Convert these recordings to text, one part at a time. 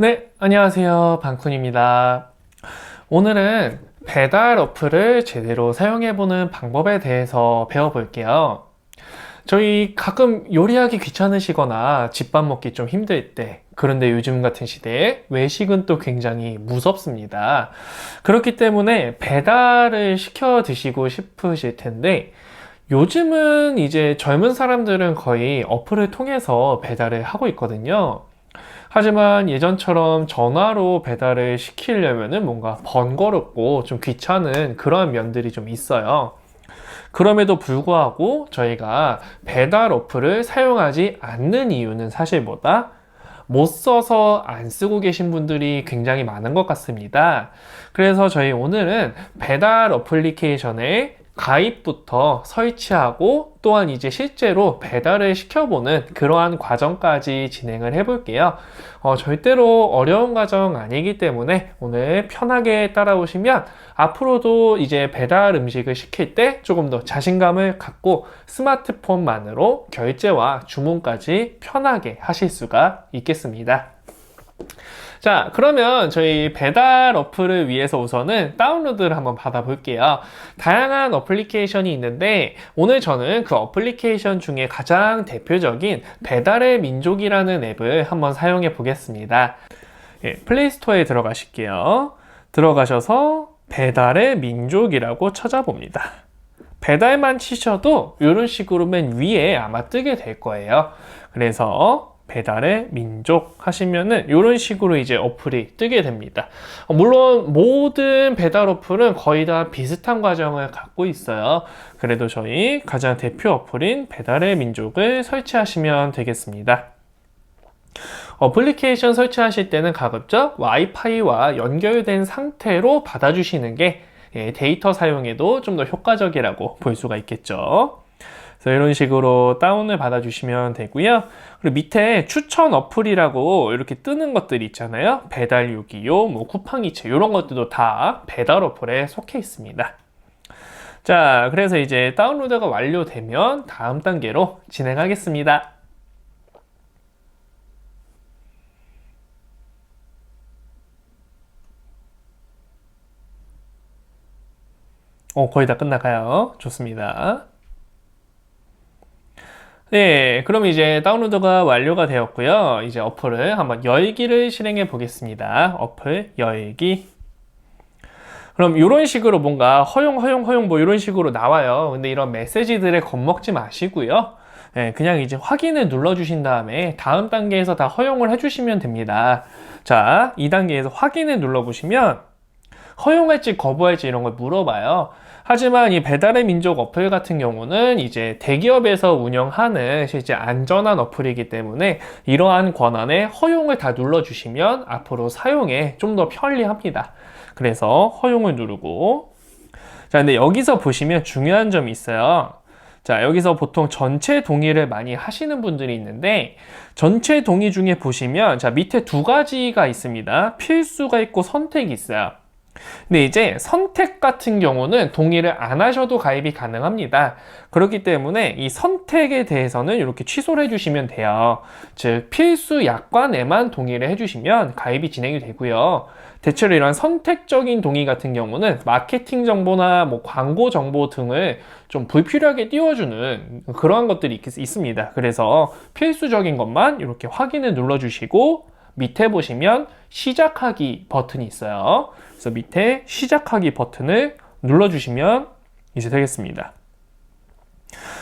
네, 안녕하세요. 방쿤입니다. 오늘은 배달 어플을 제대로 사용해보는 방법에 대해서 배워볼게요. 저희 가끔 요리하기 귀찮으시거나 집밥 먹기 좀 힘들 때, 그런데 요즘 같은 시대에 외식은 또 굉장히 무섭습니다. 그렇기 때문에 배달을 시켜 드시고 싶으실 텐데, 요즘은 이제 젊은 사람들은 거의 어플을 통해서 배달을 하고 있거든요. 하지만 예전처럼 전화로 배달을 시키려면은 뭔가 번거롭고 좀 귀찮은 그런 면들이 좀 있어요. 그럼에도 불구하고 저희가 배달 어플을 사용하지 않는 이유는 사실 뭐다? 못 써서 안 쓰고 계신 분들이 굉장히 많은 것 같습니다. 그래서 저희 오늘은 배달 어플리케이션의 가입부터 설치하고 또한 이제 실제로 배달을 시켜보는 그러한 과정까지 진행을 해볼게요. 절대로 어려운 과정 아니기 때문에 오늘 편하게 따라오시면 앞으로도 이제 배달 음식을 시킬 때 조금 더 자신감을 갖고 스마트폰만으로 결제와 주문까지 편하게 하실 수가 있겠습니다. 자, 그러면 저희 배달 어플을 위해서 우선은 다운로드를 한번 받아볼게요. 다양한 어플리케이션이 있는데 오늘 저는 그 어플리케이션 중에 가장 대표적인 배달의 민족이라는 앱을 한번 사용해 보겠습니다. 플레이스토어에 들어가실게요. 들어가셔서 배달의 민족이라고 찾아봅니다. 배달만 치셔도 이런 식으로 맨 위에 아마 뜨게 될 거예요. 그래서 배달의 민족 하시면은 이런 식으로 이제 어플이 뜨게 됩니다. 물론 모든 배달 어플은 거의 다 비슷한 과정을 갖고 있어요. 그래도 저희 가장 대표 어플인 배달의 민족을 설치하시면 되겠습니다. 어플리케이션 설치하실 때는 가급적 와이파이와 연결된 상태로 받아주시는 게 데이터 사용에도 좀 더 효과적이라고 볼 수가 있겠죠. 그래서 이런 식으로 다운을 받아주시면 되고요. 그리고 밑에 추천 어플이라고 이렇게 뜨는 것들이 있잖아요. 배달 요기요, 뭐 쿠팡이체 이런 것들도 다 배달 어플에 속해 있습니다. 자, 그래서 이제 다운로드가 완료되면 다음 단계로 진행하겠습니다. 거의 다 끝나가요. 좋습니다. 네, 그럼 이제 다운로드가 완료가 되었고요. 이제 어플을 한번 열기를 실행해 보겠습니다. 어플 열기. 그럼 이런 식으로 뭔가 허용 뭐 이런 식으로 나와요. 근데 이런 메시지들에 겁먹지 마시고요. 네, 그냥 이제 확인을 눌러 주신 다음에 다음 단계에서 다 허용을 해주시면 됩니다. 자, 2단계에서 확인을 눌러 보시면 허용할지 거부할지 이런 걸 물어봐요. 하지만 이 배달의 민족 어플 같은 경우는 이제 대기업에서 운영하는 실제 안전한 어플이기 때문에 이러한 권한에 허용을 다 눌러주시면 앞으로 사용에 좀 더 편리합니다. 그래서 허용을 누르고, 자, 근데 여기서 보시면 중요한 점이 있어요. 자, 여기서 보통 전체 동의를 많이 하시는 분들이 있는데 전체 동의 중에 보시면 자, 밑에 두 가지가 있습니다. 필수가 있고 선택이 있어요. 근데 이제 선택 같은 경우는 동의를 안 하셔도 가입이 가능합니다. 그렇기 때문에 이 선택에 대해서는 이렇게 취소를 해주시면 돼요. 즉 필수 약관에만 동의를 해주시면 가입이 진행이 되고요. 대체로 이런 선택적인 동의 같은 경우는 마케팅 정보나 뭐 광고 정보 등을 좀 불필요하게 띄워주는 그러한 것들이 있습니다. 그래서 필수적인 것만 이렇게 확인을 눌러주시고 밑에 보시면 시작하기 버튼이 있어요. 그래서 밑에 시작하기 버튼을 눌러주시면 이제 되겠습니다.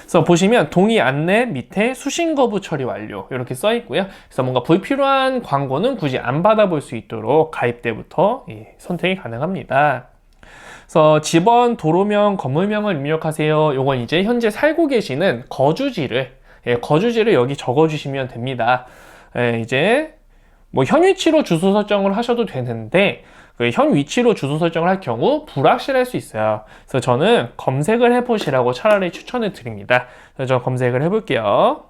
그래서 보시면 동의 안내 밑에 수신 거부 처리 완료 이렇게 써 있고요. 그래서 뭔가 불필요한 광고는 굳이 안 받아볼 수 있도록 가입 때부터 선택이 가능합니다. 그래서 집원, 도로명, 건물명을 입력하세요. 요건 이제 현재 살고 계시는 거주지를 여기 적어주시면 됩니다. 이제 뭐 현 위치로 주소 설정을 하셔도 되는데 그 현 위치로 주소 설정을 할 경우 불확실할 수 있어요. 그래서 저는 검색을 해보시라고 차라리 추천을 드립니다. 그래서 저 검색을 해볼게요.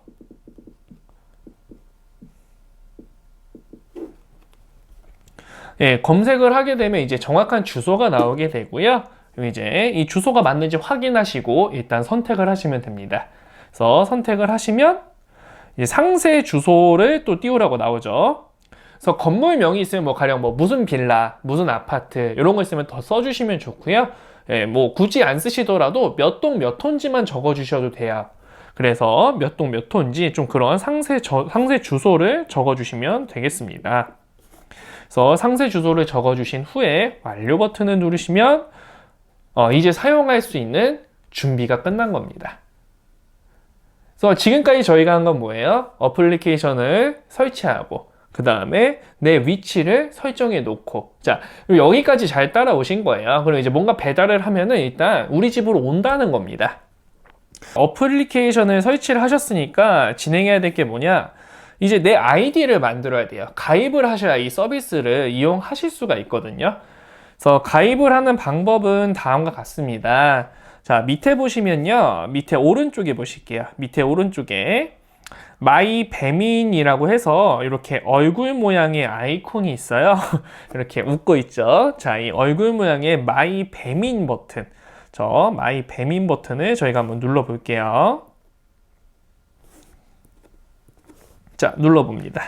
검색을 하게 되면 이제 정확한 주소가 나오게 되고요. 이제 이 주소가 맞는지 확인하시고 일단 선택을 하시면 됩니다. 그래서 선택을 하시면 이제 상세 주소를 또 띄우라고 나오죠. 그래서 건물명이 있으면 뭐 가령 뭐 무슨 빌라, 무슨 아파트 이런 거 있으면 더 써주시면 좋고요. 예, 뭐 굳이 안 쓰시더라도 몇 동 몇 톤지만 적어주셔도 돼요. 그래서 몇 동 몇 톤지 좀 그런 상세 주소를 적어주시면 되겠습니다. 그래서 상세 주소를 적어주신 후에 완료 버튼을 누르시면 이제 사용할 수 있는 준비가 끝난 겁니다. 그래서 지금까지 저희가 한 건 뭐예요? 어플리케이션을 설치하고 그 다음에 내 위치를 설정해 놓고 자 여기까지 잘 따라오신 거예요. 그럼 이제 뭔가 배달을 하면은 일단 우리 집으로 온다는 겁니다. 어플리케이션을 설치를 하셨으니까 진행해야 될 게 뭐냐, 이제 내 아이디를 만들어야 돼요. 가입을 하셔야 이 서비스를 이용하실 수가 있거든요. 그래서 가입을 하는 방법은 다음과 같습니다. 자, 밑에 보시면요, 밑에 오른쪽에 보실게요. 밑에 오른쪽에 마이 배민이라고 해서 이렇게 얼굴 모양의 아이콘이 있어요. 이렇게 웃고 있죠. 자, 이 얼굴 모양의 마이 배민 버튼, 저 마이 배민 버튼을 저희가 한번 눌러 볼게요. 자, 눌러봅니다.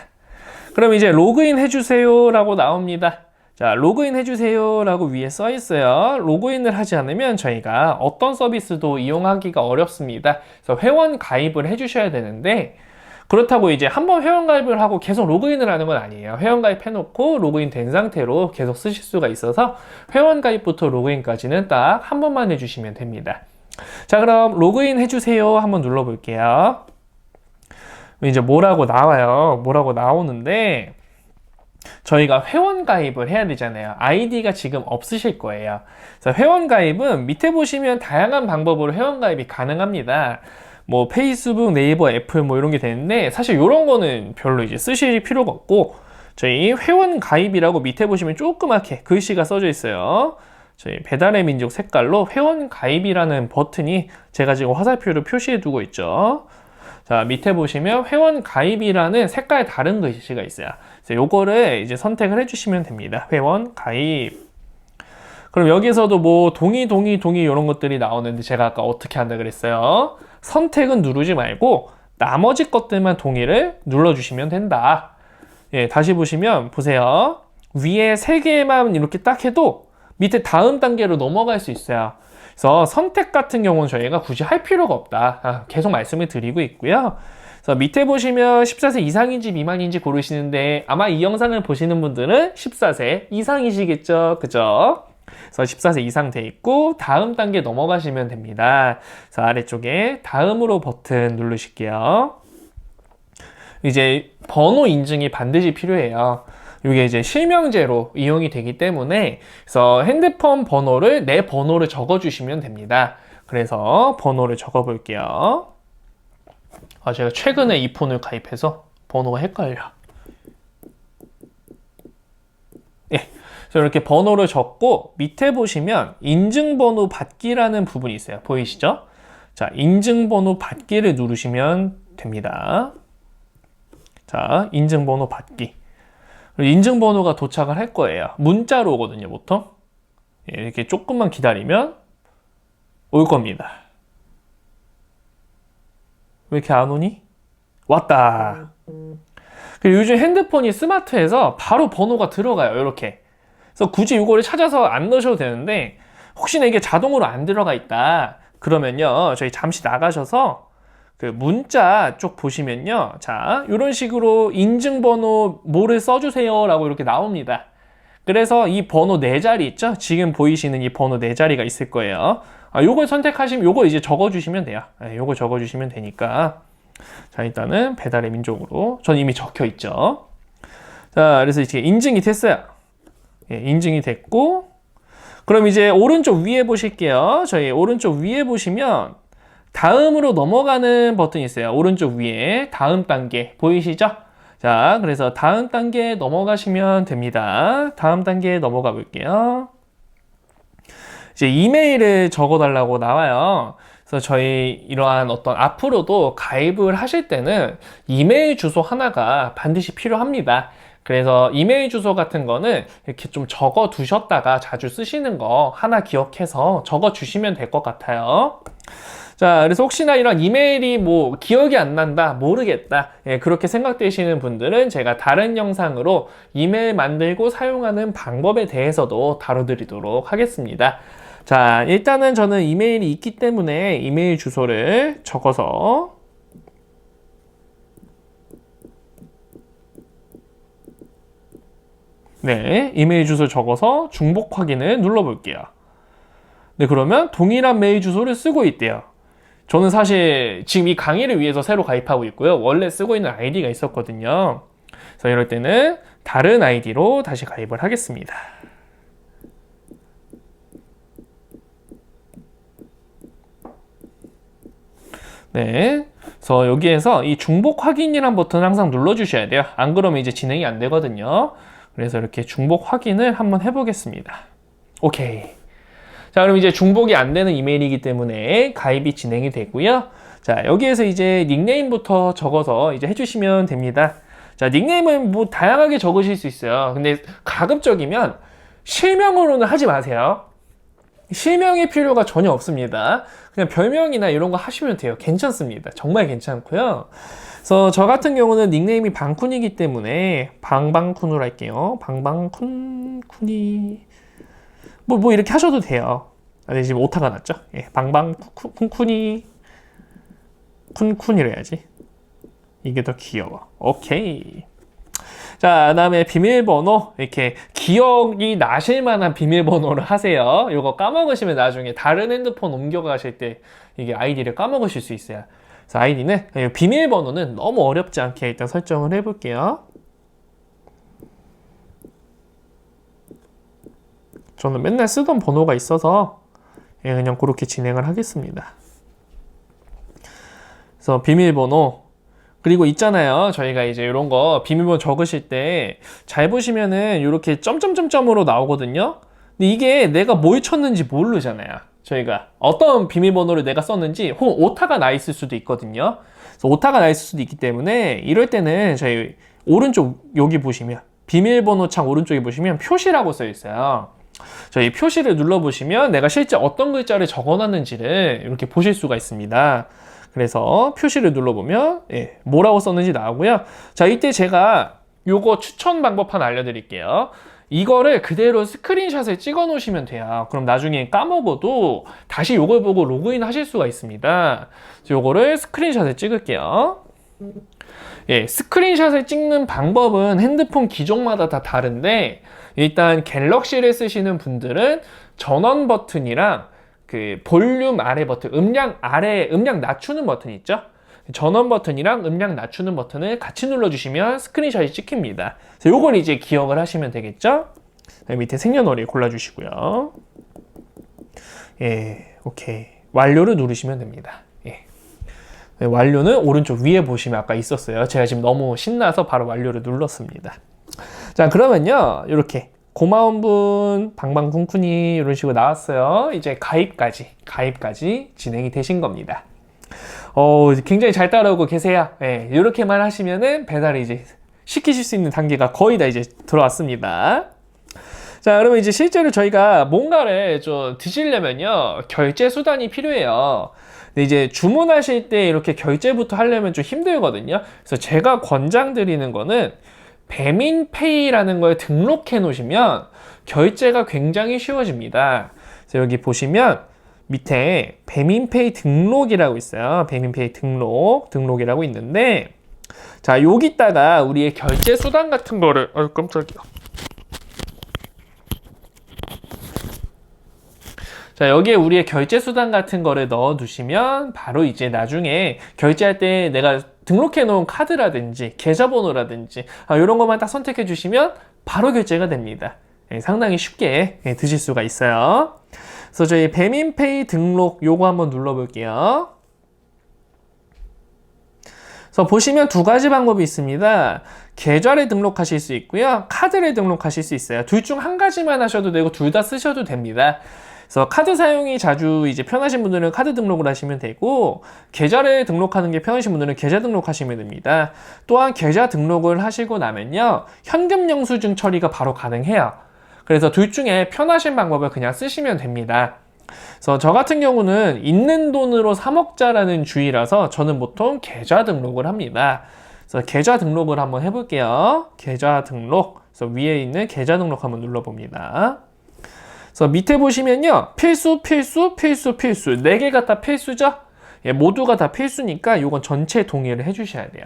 그럼 이제 로그인 해주세요 라고 나옵니다. 자, 로그인 해주세요 라고 위에 써 있어요. 로그인을 하지 않으면 저희가 어떤 서비스도 이용하기가 어렵습니다. 그래서 회원 가입을 해주셔야 되는데, 그렇다고 이제 한번 회원 가입을 하고 계속 로그인을 하는 건 아니에요. 회원 가입 해놓고 로그인 된 상태로 계속 쓰실 수가 있어서 회원 가입부터 로그인까지는 딱 한 번만 해주시면 됩니다. 자, 그럼 로그인 해주세요 한번 눌러볼게요. 이제 뭐라고 나와요. 뭐라고 나오는데, 저희가 회원 가입을 해야 되잖아요. 아이디가 지금 없으실 거예요. 그래서 회원 가입은 밑에 보시면 다양한 방법으로 회원 가입이 가능합니다. 뭐 페이스북, 네이버, 애플 뭐 이런 게 되는데, 사실 이런 거는 별로 이제 쓰실 필요가 없고, 저희 회원 가입이라고 밑에 보시면 조그맣게 글씨가 써져 있어요. 저희 배달의 민족 색깔로 회원 가입이라는 버튼이 제가 지금 화살표로 표시해 두고 있죠. 자, 밑에 보시면 회원 가입이라는 색깔 다른 글씨가 있어요. 그래서 요거를 이제 선택을 해주시면 됩니다. 회원 가입. 그럼 여기서도 뭐 동의 이런 것들이 나오는데, 제가 아까 어떻게 한다 그랬어요? 선택은 누르지 말고 나머지 것들만 동의를 눌러주시면 된다. 예, 다시 보시면 보세요. 위에 3개만 이렇게 딱 해도 밑에 다음 단계로 넘어갈 수 있어요. 그래서 선택 같은 경우는 저희가 굳이 할 필요가 없다. 계속 말씀을 드리고 있고요. 그래서 밑에 보시면 14세 이상인지 미만인지 고르시는데, 아마 이 영상을 보시는 분들은 14세 이상이시겠죠? 그죠? 그래서 14세 이상 돼 있고 다음 단계 넘어가시면 됩니다. 그래서 아래쪽에 다음으로 버튼 누르실게요. 이제 번호 인증이 반드시 필요해요. 이게 이제 실명제로 이용이 되기 때문에, 그래서 핸드폰 번호를 내 번호를 적어주시면 됩니다. 그래서 번호를 적어볼게요. 제가 최근에 이 폰을 가입해서 번호가 헷갈려. 예, 그래서 이렇게 번호를 적고 밑에 보시면 인증번호 받기라는 부분이 있어요. 보이시죠? 자, 인증번호 받기를 누르시면 됩니다. 자, 인증번호 받기. 인증번호가 도착을 할 거예요. 문자로 오거든요, 보통. 이렇게 조금만 기다리면 올 겁니다. 왜 이렇게 안 오니? 왔다. 그리고 요즘 핸드폰이 스마트해서 바로 번호가 들어가요, 이렇게. 그래서 굳이 이거를 찾아서 안 넣으셔도 되는데, 혹시나 이게 자동으로 안 들어가 있다 그러면요, 저희 잠시 나가셔서 그 문자 쪽 보시면요, 자, 이런 식으로 인증번호 뭐를 써주세요 라고 이렇게 나옵니다. 그래서 이 번호 4자리 있죠? 지금 보이시는 이 번호 4자리가 있을 거예요. 요걸 선택하시면 요거 이제 적어주시면 돼요. 요거 적어주시면 되니까. 자, 일단은 배달의 민족으로 전 이미 적혀 있죠. 자, 그래서 이제 인증이 됐어요. 예, 인증이 됐고, 그럼 이제 오른쪽 위에 보실게요. 저희 오른쪽 위에 보시면 다음으로 넘어가는 버튼이 있어요. 오른쪽 위에 다음 단계 보이시죠? 자, 그래서 다음 단계에 넘어가시면 됩니다. 다음 단계에 넘어가 볼게요. 이제 이메일을 적어달라고 나와요. 그래서 저희 이러한 어떤 앞으로도 가입을 하실 때는 이메일 주소 하나가 반드시 필요합니다. 그래서 이메일 주소 같은 거는 이렇게 좀 적어 두셨다가 자주 쓰시는 거 하나 기억해서 적어 주시면 될 것 같아요. 자, 그래서 혹시나 이런 이메일이 뭐 기억이 안 난다, 모르겠다, 예, 그렇게 생각되시는 분들은 제가 다른 영상으로 이메일 만들고 사용하는 방법에 대해서도 다뤄드리도록 하겠습니다. 자, 일단은 저는 이메일이 있기 때문에 이메일 주소를 적어서 네, 이메일 주소 적어서 중복 확인을 눌러볼게요. 네, 그러면 동일한 메일 주소를 쓰고 있대요. 저는 사실 지금 이 강의를 위해서 새로 가입하고 있고요. 원래 쓰고 있는 아이디가 있었거든요. 그래서 이럴 때는 다른 아이디로 다시 가입을 하겠습니다. 네. 그래서 여기에서 이 중복 확인이란 버튼 항상 눌러주셔야 돼요. 안 그러면 이제 진행이 안 되거든요. 그래서 이렇게 중복 확인을 한번 해보겠습니다. 오케이. 자, 그럼 이제 중복이 안 되는 이메일이기 때문에 가입이 진행이 되고요. 자, 여기에서 이제 닉네임부터 적어서 이제 해주시면 됩니다. 자, 닉네임은 뭐 다양하게 적으실 수 있어요. 근데 가급적이면 실명으로는 하지 마세요. 실명의 필요가 전혀 없습니다. 그냥 별명이나 이런 거 하시면 돼요. 괜찮습니다. 정말 괜찮고요. 그래서 저 같은 경우는 닉네임이 방쿤이기 때문에 방방쿤으로 할게요. 방방쿤쿤이 뭐 이렇게 하셔도 돼요. 네, 지금 오타가 났죠? 예, 방방쿤쿤이 쿤쿤이라 해야지. 이게 더 귀여워. 오케이. 자, 그다음에 비밀번호 이렇게 기억이 나실 만한 비밀번호를 하세요. 이거 까먹으시면 나중에 다른 핸드폰 옮겨가실 때 이게 아이디를 까먹으실 수 있어요. 그래서 아이디는 비밀번호는 너무 어렵지 않게 일단 설정을 해볼게요. 저는 맨날 쓰던 번호가 있어서 그냥 그렇게 진행을 하겠습니다. 그래서 비밀번호 그리고 있잖아요. 저희가 이제 이런 거 비밀번호 적으실 때 잘 보시면은 이렇게 점점점점으로 나오거든요. 근데 이게 내가 뭘 쳤는지 모르잖아요. 저희가 어떤 비밀번호를 내가 썼는지 혹은 오타가 나 있을 수도 있거든요. 그래서 오타가 나 있을 수도 있기 때문에 이럴 때는 저희 오른쪽 여기 보시면 비밀번호 창 오른쪽에 보시면 표시라고 써 있어요. 저희 표시를 눌러보시면 내가 실제 어떤 글자를 적어놨는지를 이렇게 보실 수가 있습니다. 그래서 표시를 눌러보면 뭐라고 썼는지 나오고요. 자, 이때 제가 요거 추천 방법 하나 알려드릴게요. 이거를 그대로 스크린샷을 찍어 놓으시면 돼요. 그럼 나중에 까먹어도 다시 요걸 보고 로그인 하실 수가 있습니다. 요거를 스크린샷을 찍을게요. 스크린샷을 찍는 방법은 핸드폰 기종마다 다 다른데 일단 갤럭시를 쓰시는 분들은 전원 버튼이랑 그 볼륨 아래 버튼, 음량 낮추는 버튼 있죠? 전원 버튼이랑 음량 낮추는 버튼을 같이 눌러주시면 스크린샷이 찍힙니다. 그래서 요걸 이제 기억을 하시면 되겠죠? 밑에 생년월일 골라주시고요. 오케이. 완료를 누르시면 됩니다. 완료는 오른쪽 위에 보시면 아까 있었어요. 제가 지금 너무 신나서 바로 완료를 눌렀습니다. 자, 그러면요. 이렇게 고마운 분, 방방쿵쿵이 이런 식으로 나왔어요. 이제 가입까지 진행이 되신 겁니다. 굉장히 잘 따라오고 계세요. 이렇게만 하시면은 배달을 이제 시키실 수 있는 단계가 거의 다 이제 들어왔습니다. 자, 그러면 이제 실제로 저희가 뭔가를 좀 드시려면요. 결제 수단이 필요해요. 근데 이제 주문하실 때 이렇게 결제부터 하려면 좀 힘들거든요. 그래서 제가 권장드리는 거는 배민페이라는 걸 등록해 놓으시면 결제가 굉장히 쉬워집니다. 그래서 여기 보시면 밑에 배민페이 등록이라고 있어요. 배민페이 등록이라고 있는데 자, 여기다가 우리의 결제 수단 같은 거를 깜짝이야. 자, 여기에 우리의 결제 수단 같은 거를 넣어 두시면 바로 이제 나중에 결제할 때 내가 등록해 놓은 카드라든지 계좌번호라든지 이런 것만 딱 선택해 주시면 바로 결제가 됩니다. 상당히 쉽게 드실 수가 있어요. 그래서 저희 배민페이 등록 요거 한번 눌러 볼게요. 그래서 보시면 두 가지 방법이 있습니다. 계좌를 등록하실 수 있고요. 카드를 등록하실 수 있어요. 둘 중 한 가지만 하셔도 되고 둘 다 쓰셔도 됩니다. 그래서 카드 사용이 자주 이제 편하신 분들은 카드 등록을 하시면 되고 계좌를 등록하는 게 편하신 분들은 계좌 등록하시면 됩니다. 또한 계좌 등록을 하시고 나면요. 현금 영수증 처리가 바로 가능해요. 그래서 둘 중에 편하신 방법을 그냥 쓰시면 됩니다. 그래서 저 같은 경우는 있는 돈으로 사 먹자라는 주의라서 저는 보통 계좌 등록을 합니다. 그래서 계좌 등록을 한번 해볼게요. 계좌 등록. 그래서 위에 있는 계좌 등록 한번 눌러봅니다. 그래서 밑에 보시면요. 필수, 필수, 필수, 필수. 4개가 다 필수죠? 예, 모두가 다 필수니까 이건 전체 동의를 해주셔야 돼요.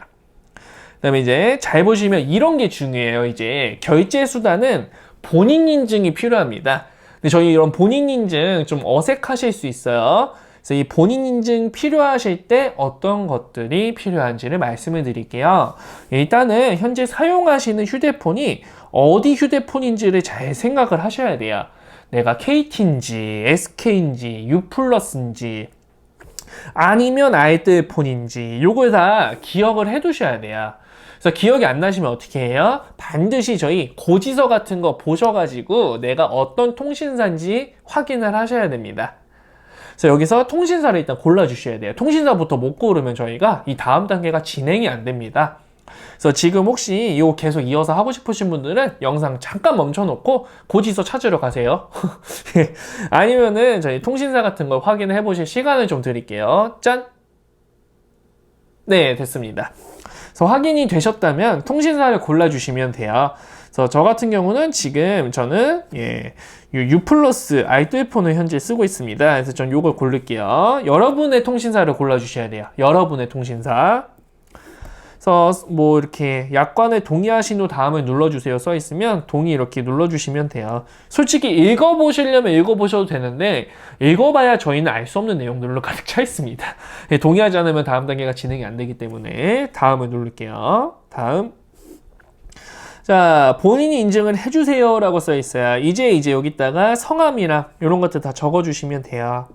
그 다음에 이제 잘 보시면 이런 게 중요해요. 이제 결제 수단은 본인 인증이 필요합니다. 근데 저희 이런 본인 인증 좀 어색하실 수 있어요. 그래서 이 본인 인증 필요하실 때 어떤 것들이 필요한지를 말씀을 드릴게요. 일단은 현재 사용하시는 휴대폰이 어디 휴대폰인지를 잘 생각을 하셔야 돼요. 내가 KT인지, SK인지, U+인지, 아니면 알뜰폰인지, 요걸 다 기억을 해 두셔야 돼요. 그래서 기억이 안 나시면 어떻게 해요? 반드시 저희 고지서 같은 거 보셔가지고 내가 어떤 통신사인지 확인을 하셔야 됩니다. 그래서 여기서 통신사를 일단 골라주셔야 돼요. 통신사부터 못 고르면 저희가 이 다음 단계가 진행이 안 됩니다. 그래서 지금 혹시 이거 계속 이어서 하고 싶으신 분들은 영상 잠깐 멈춰놓고 고지서 찾으러 가세요. 아니면은 저희 통신사 같은 걸 확인해 보실 시간을 좀 드릴게요. 짠! 네, 됐습니다. 그래서 확인이 되셨다면 통신사를 골라주시면 돼요. 그래서 저 같은 경우는 지금 저는 U+ 알뜰폰을 현재 쓰고 있습니다. 그래서 전 이걸 고를게요. 여러분의 통신사를 골라주셔야 돼요. 여러분의 통신사. 그래서 뭐 이렇게 약관에 동의하신 후 다음을 눌러주세요 써 있으면 동의 이렇게 눌러주시면 돼요. 솔직히 읽어보시려면 읽어보셔도 되는데 읽어봐야 저희는 알 수 없는 내용들로 가득 차 있습니다. 동의하지 않으면 다음 단계가 진행이 안 되기 때문에 다음을 누를게요. 다음. 자, 본인이 인증을 해주세요 라고 써 있어요. 이제 여기다가 성함이랑 이런 것들 다 적어주시면 돼요.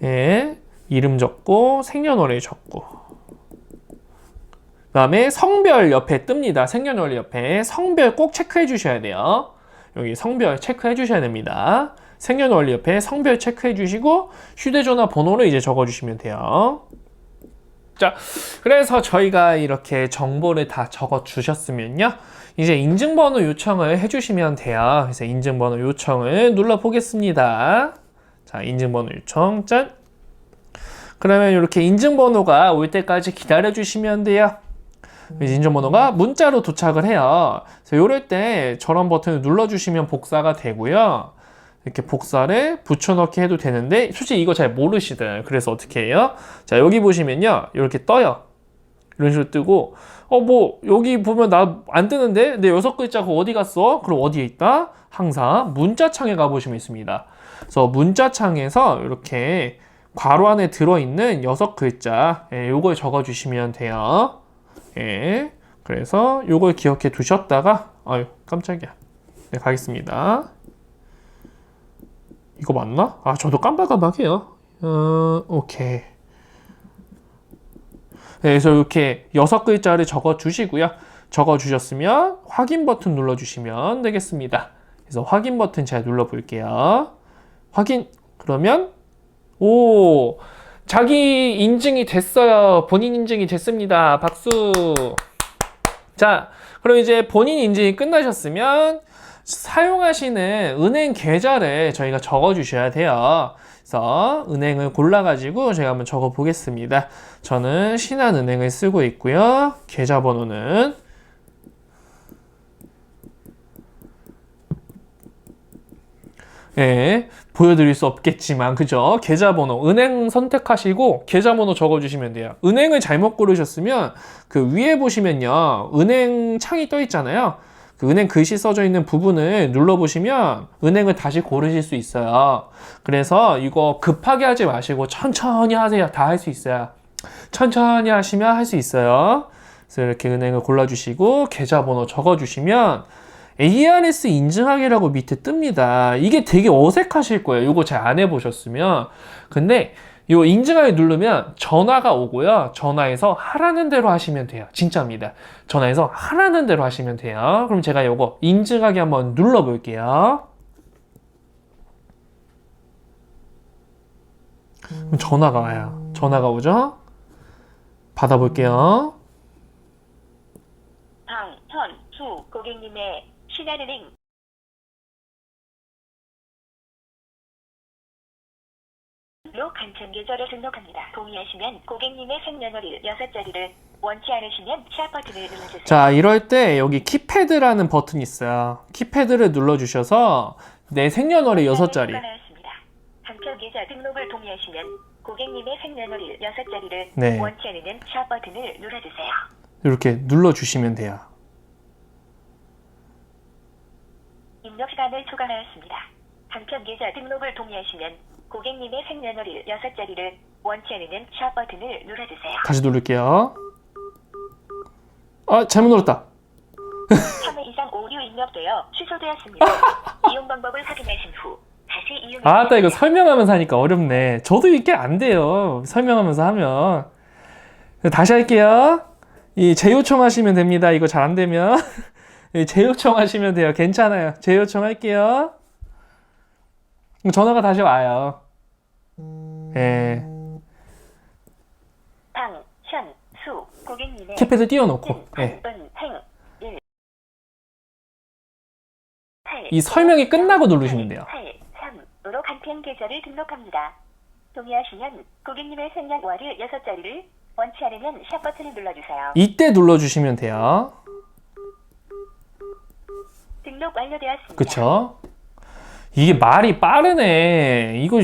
예, 이름 적고 생년월일 적고 그 다음에 성별 옆에 뜹니다. 생년월일 옆에 성별 꼭 체크해 주셔야 돼요. 여기 성별 체크해 주셔야 됩니다. 생년월일 옆에 성별 체크해 주시고 휴대전화 번호를 이제 적어 주시면 돼요. 자, 그래서 저희가 이렇게 정보를 다 적어 주셨으면요. 이제 인증번호 요청을 해 주시면 돼요. 그래서 인증번호 요청을 눌러 보겠습니다. 자, 인증번호 요청 짠. 그러면 이렇게 인증번호가 올 때까지 기다려 주시면 돼요. 인증번호가 문자로 도착을 해요. 그래서 이럴 때 저런 버튼을 눌러주시면 복사가 되고요. 이렇게 복사를 붙여넣기 해도 되는데 솔직히 이거 잘 모르시더라고요. 그래서 어떻게 해요? 자, 여기 보시면요. 이렇게 떠요. 이런 식으로 뜨고 뭐 여기 보면 나 안 뜨는데 내 6글자 그거 어디 갔어? 그럼 어디에 있다? 항상 문자창에 가보시면 있습니다. 그래서 문자창에서 이렇게 괄호 안에 들어있는 6글자 요걸 적어주시면 돼요. 예, 그래서 요걸 기억해 두셨다가 아유 깜짝이야. 네, 가겠습니다. 이거 맞나? 아, 저도 깜빡깜빡해요. 오케이. 네, 그래서 이렇게 6글자를 적어 주시고요. 적어 주셨으면 확인 버튼 눌러 주시면 되겠습니다. 그래서 확인 버튼 잘 눌러 볼게요. 확인. 그러면 오, 자기 인증이 됐어요. 본인 인증이 됐습니다. 박수. 자, 그럼 이제 본인 인증이 끝나셨으면 사용하시는 은행 계좌를 저희가 적어 주셔야 돼요. 그래서 은행을 골라가지고 제가 한번 적어 보겠습니다. 저는 신한은행을 쓰고 있고요. 계좌번호는 예, 보여드릴 수 없겠지만 그죠? 계좌번호 은행 선택하시고 계좌번호 적어주시면 돼요. 은행을 잘못 고르셨으면 그 위에 보시면요 은행 창이 떠 있잖아요. 그 은행 글씨 써져 있는 부분을 눌러보시면 은행을 다시 고르실 수 있어요. 그래서 이거 급하게 하지 마시고 천천히 하세요. 다 할 수 있어요. 천천히 하시면 할 수 있어요. 그래서 이렇게 은행을 골라주시고 계좌번호 적어주시면 ARS 인증하기라고 밑에 뜹니다. 이게 되게 어색하실 거예요. 이거 잘 안 해보셨으면. 근데 이 인증하기 누르면 전화가 오고요. 전화해서 하라는 대로 하시면 돼요. 진짜입니다. 전화해서 하라는 대로 하시면 돼요. 그럼 제가 이거 인증하기 한번 눌러볼게요. 그럼 전화가 와요. 전화가 오죠? 받아볼게요. 방현수 고객님의 신한은행 로 간편 계좌를 등록합니다. 동의하시면 고객님의 생년월일 6자리를, 원치 않으시면 샵 버튼을 눌러주세요. 자, 이럴 때 여기 키패드라는 버튼이 있어요. 키패드를 눌러주셔서 내 생년월일 6자리. 간편 계좌 등록을 동의하시면 고객님의 생년월일 6자리를, 네. 원치 않으면 샵 버튼을 눌러주세요. 이렇게 눌러주시면 돼요. 입력 시간을 초과하였습니다. 간편 계좌 등록을 동의하시면 고객님의 생년월일 6자리를, 원치 않으면 샵 버튼을 눌러주세요. 다시 누를게요. 아, 잘못 눌렀다. 3회 이상 오류 입력되어 취소되었습니다. 이용 방법을 확인하신 후 다시 이용해 주세요. 아따, 이거 설명하면서 하니까 어렵네. 저도 이게 안 돼요. 설명하면서 하면. 다시 할게요. 이 재요청하시면 됩니다. 이거 잘 안 되면. 재요청하시면 돼요. 괜찮아요. 재요청할게요. 전화가 다시 와요. 예. 방현수 고객님의 키패드 띄워놓고. 예. 이 설명이 끝나고 누르시면 돼요. 83으로 간편 계좌를 등록합니다. 동의하시면 고객님의 생년월일 6자리를, 원치 않으면 샵 버튼을 눌러주세요. 이때 눌러주시면 돼요. 등록 완료되었습니다. 그쵸? 이게 말이 빠르네. 이거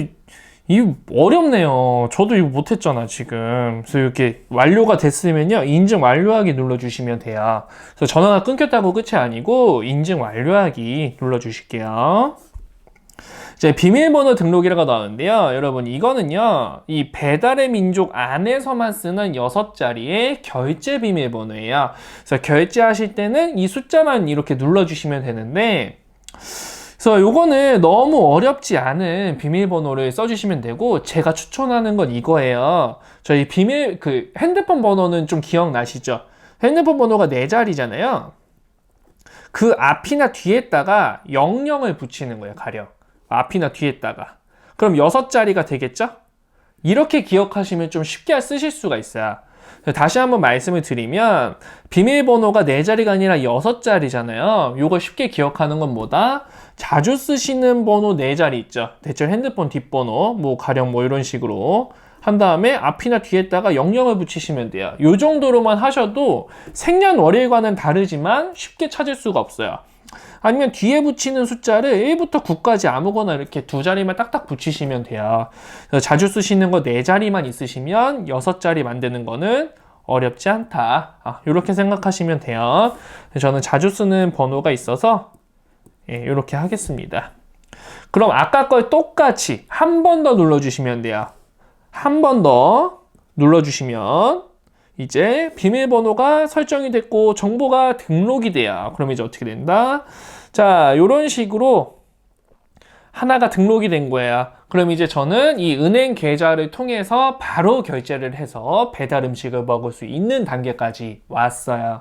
어렵네요. 저도 이거 못했잖아, 지금. 그래서 이렇게 완료가 됐으면요, 인증 완료하기 눌러주시면 돼요. 그래서 전화가 끊겼다고 끝이 아니고, 인증 완료하기 눌러주실게요. 이제 비밀번호 등록이라고 나오는데요. 여러분, 이거는요, 이 배달의 민족 안에서만 쓰는 6자리의 결제 비밀번호예요. 그래서 결제하실 때는 이 숫자만 이렇게 눌러주시면 되는데, 그래서 요거는 너무 어렵지 않은 비밀번호를 써주시면 되고, 제가 추천하는 건 이거예요. 저희 핸드폰 번호는 좀 기억나시죠? 핸드폰 번호가 4자리잖아요. 그 앞이나 뒤에다가 00을 붙이는 거예요, 가령. 앞이나 뒤에다가. 그럼 6자리가 되겠죠? 이렇게 기억하시면 좀 쉽게 쓰실 수가 있어요. 다시 한번 말씀을 드리면, 비밀번호가 4자리가 아니라 6자리잖아요. 요걸 쉽게 기억하는 건 뭐다? 자주 쓰시는 번호 4자리 있죠. 대체 핸드폰 뒷번호, 가령 이런 식으로 한 다음에 앞이나 뒤에다가 00을 붙이시면 돼요. 요 정도로만 하셔도 생년월일과는 다르지만 쉽게 찾을 수가 없어요. 아니면 뒤에 붙이는 숫자를 1부터 9까지 아무거나 이렇게 2자리만 딱딱 붙이시면 돼요. 자주 쓰시는 거 4자리만 있으시면 6자리 만드는 거는 어렵지 않다. 이렇게 생각하시면 돼요. 저는 자주 쓰는 번호가 있어서 이렇게 하겠습니다. 그럼 아까 걸 똑같이 한 번 더 눌러주시면 돼요. 한 번 더 눌러주시면 이제 비밀번호가 설정이 됐고 정보가 등록이 돼요. 그럼 이제 어떻게 된다? 자, 이런 식으로 하나가 등록이 된 거예요. 그럼 이제 저는 이 은행 계좌를 통해서 바로 결제를 해서 배달 음식을 먹을 수 있는 단계까지 왔어요.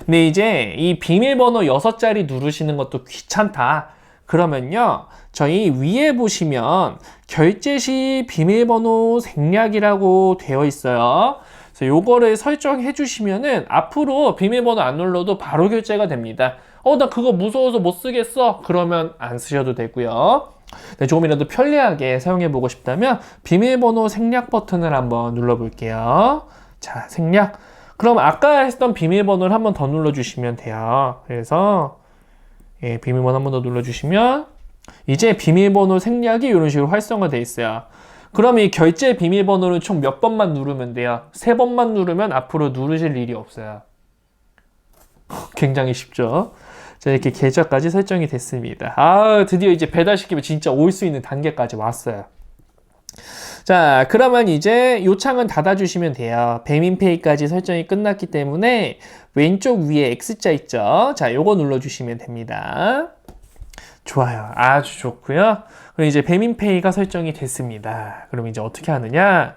근데 이제 이 비밀번호 6자리 누르시는 것도 귀찮다. 그러면요, 저희 위에 보시면 결제 시 비밀번호 생략이라고 되어 있어요. 그래서 요거를 설정해 주시면은 앞으로 비밀번호 안 눌러도 바로 결제가 됩니다. 나 그거 무서워서 못 쓰겠어. 그러면 안 쓰셔도 되고요. 네, 조금이라도 편리하게 사용해 보고 싶다면 비밀번호 생략 버튼을 한번 눌러 볼게요. 자, 생략. 그럼 아까 했던 비밀번호를 한번 더 눌러 주시면 돼요. 그래서 비밀번호 한번 더 눌러 주시면 이제 비밀번호 생략이 이런 식으로 활성화되어 있어요. 그럼 이 결제 비밀번호를 총 몇 번만 누르면 돼요? 3번만 누르면 앞으로 누르실 일이 없어요. 굉장히 쉽죠? 자, 이렇게 계좌까지 설정이 됐습니다. 드디어 이제 배달시키면 진짜 올 수 있는 단계까지 왔어요. 자, 그러면 이제 요 창은 닫아주시면 돼요. 배민페이까지 설정이 끝났기 때문에 왼쪽 위에 X자 있죠? 자, 요거 눌러주시면 됩니다. 좋아요. 아주 좋고요. 그럼 이제 배민페이가 설정이 됐습니다. 그럼 이제 어떻게 하느냐?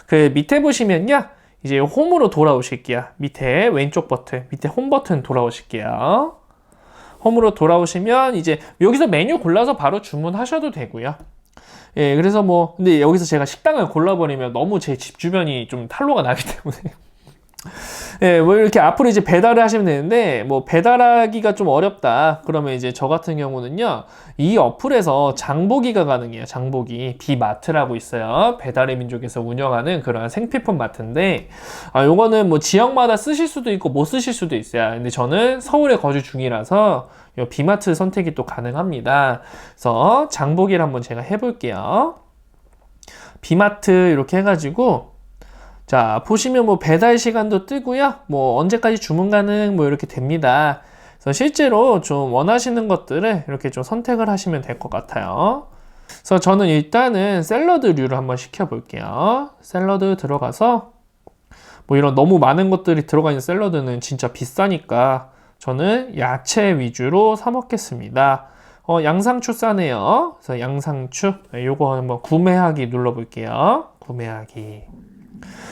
그 밑에 보시면요. 이제 홈으로 돌아오실게요. 밑에 왼쪽 버튼, 밑에 홈 버튼 돌아오실게요. 홈으로 돌아오시면 이제 여기서 메뉴 골라서 바로 주문하셔도 되고요. 그래서 근데 여기서 제가 식당을 골라버리면 너무 제 집 주변이 좀 탈로가 나기 때문에 네, 뭐 이렇게 앞으로 이제 배달을 하시면 되는데, 뭐 배달하기가 좀 어렵다. 그러면 이제 저 같은 경우는요, 이 어플에서 장보기가 가능해요. 장보기. 비마트라고 있어요. 배달의 민족에서 운영하는 그런 생필품 마트인데, 요거는 뭐 지역마다 쓰실 수도 있고 못 쓰실 수도 있어요. 근데 저는 서울에 거주 중이라서 요 비마트 선택이 또 가능합니다. 그래서 장보기를 한번 제가 해볼게요. 비마트 이렇게 해가지고, 자, 보시면 뭐 배달 시간도 뜨고요. 뭐 언제까지 주문 가능 뭐 이렇게 됩니다. 그래서 실제로 좀 원하시는 것들을 이렇게 좀 선택을 하시면 될 것 같아요. 그래서 저는 일단은 샐러드류를 한번 시켜볼게요. 샐러드 들어가서 뭐 이런 너무 많은 것들이 들어가 있는 샐러드는 진짜 비싸니까 저는 야채 위주로 사 먹겠습니다. 양상추 싸네요. 그래서 양상추 요거 한번 구매하기 눌러볼게요. 구매하기.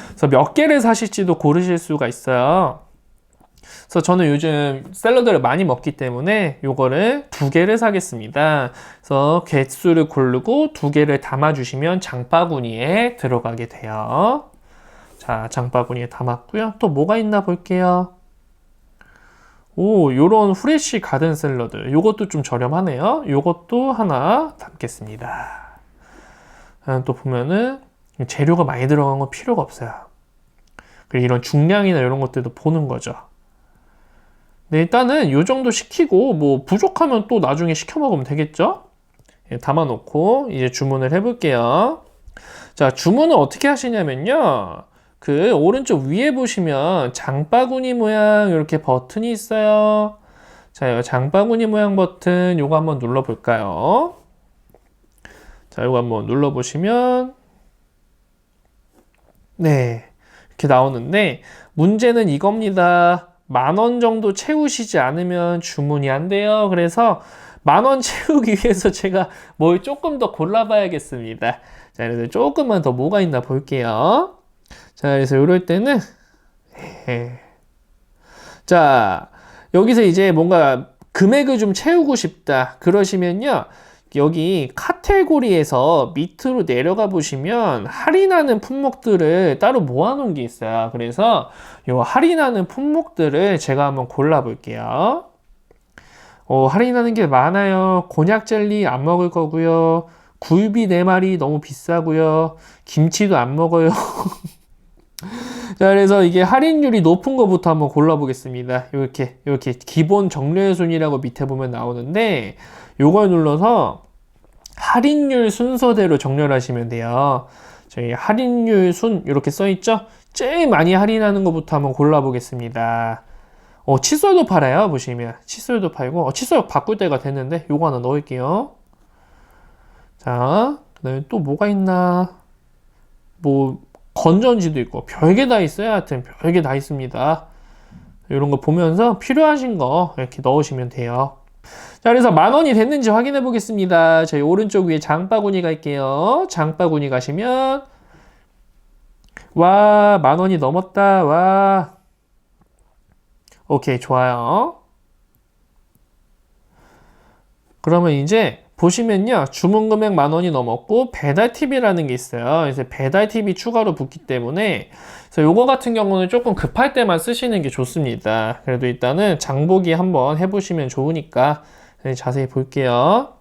그래서 몇 개를 사실지도 고르실 수가 있어요. 그래서 저는 요즘 샐러드를 많이 먹기 때문에 요거를 2개를 사겠습니다. 그래서 개수를 고르고 2개를 담아주시면 장바구니에 들어가게 돼요. 자, 장바구니에 담았고요. 또 뭐가 있나 볼게요. 오, 요런 후레쉬 가든 샐러드. 요것도 좀 저렴하네요. 요것도 하나 담겠습니다. 또 보면은 재료가 많이 들어간 건 필요가 없어요. 그리고 이런 중량이나 이런 것들도 보는 거죠. 네, 일단은 요 정도 시키고 뭐 부족하면 또 나중에 시켜 먹으면 되겠죠? 예, 담아놓고 이제 주문을 해볼게요. 자, 주문은 어떻게 하시냐면요. 그 오른쪽 위에 보시면 장바구니 모양 이렇게 버튼이 있어요. 자, 이 장바구니 모양 버튼 요거 한번 눌러볼까요? 자, 요거 한번 눌러보시면 네, 이렇게 나오는데 문제는 이겁니다. 10,000원 정도 채우시지 않으면 주문이 안 돼요. 그래서 10,000원 채우기 위해서 제가 뭘 조금 더 골라봐야겠습니다. 자, 그래서 조금만 더 뭐가 있나 볼게요. 자, 그래서 이럴 때는 자, 여기서 이제 뭔가 금액을 좀 채우고 싶다. 그러시면요. 여기 카테고리에서 밑으로 내려가 보시면 할인하는 품목들을 따로 모아놓은 게 있어요. 그래서 이 할인하는 품목들을 제가 한번 골라 볼게요. 할인하는 게 많아요. 곤약 젤리 안 먹을 거고요. 굴비 4마리 너무 비싸고요. 김치도 안 먹어요. 자, 그래서 이게 할인율이 높은 것부터 한번 골라 보겠습니다. 이렇게 기본 정렬 순이라고 밑에 보면 나오는데 요걸 눌러서 할인율 순서대로 정렬하시면 돼요. 저희 할인율 순 이렇게 써 있죠? 제일 많이 할인하는 것부터 한번 골라 보겠습니다. 칫솔도 팔아요. 보시면 칫솔도 팔고 칫솔 바꿀 때가 됐는데 요거 하나 넣을게요. 자, 그다음에 또 뭐가 있나? 뭐 건전지도 있고 별게 다 있어요. 하여튼 별게 다 있습니다. 이런 거 보면서 필요하신 거 이렇게 넣으시면 돼요. 자, 그래서 10,000원이 됐는지 확인해 보겠습니다. 저희 오른쪽 위에 장바구니 갈게요. 장바구니 가시면 와, 10,000원이 넘었다. 와, 오케이, 좋아요. 그러면 이제 보시면요, 주문 금액 10,000원이 넘었고 배달 팁이라는 게 있어요. 그래서 배달 팁이 추가로 붙기 때문에 그래서 요거 같은 경우는 조금 급할 때만 쓰시는 게 좋습니다. 그래도 일단은 장보기 한번 해보시면 좋으니까 자세히 볼게요.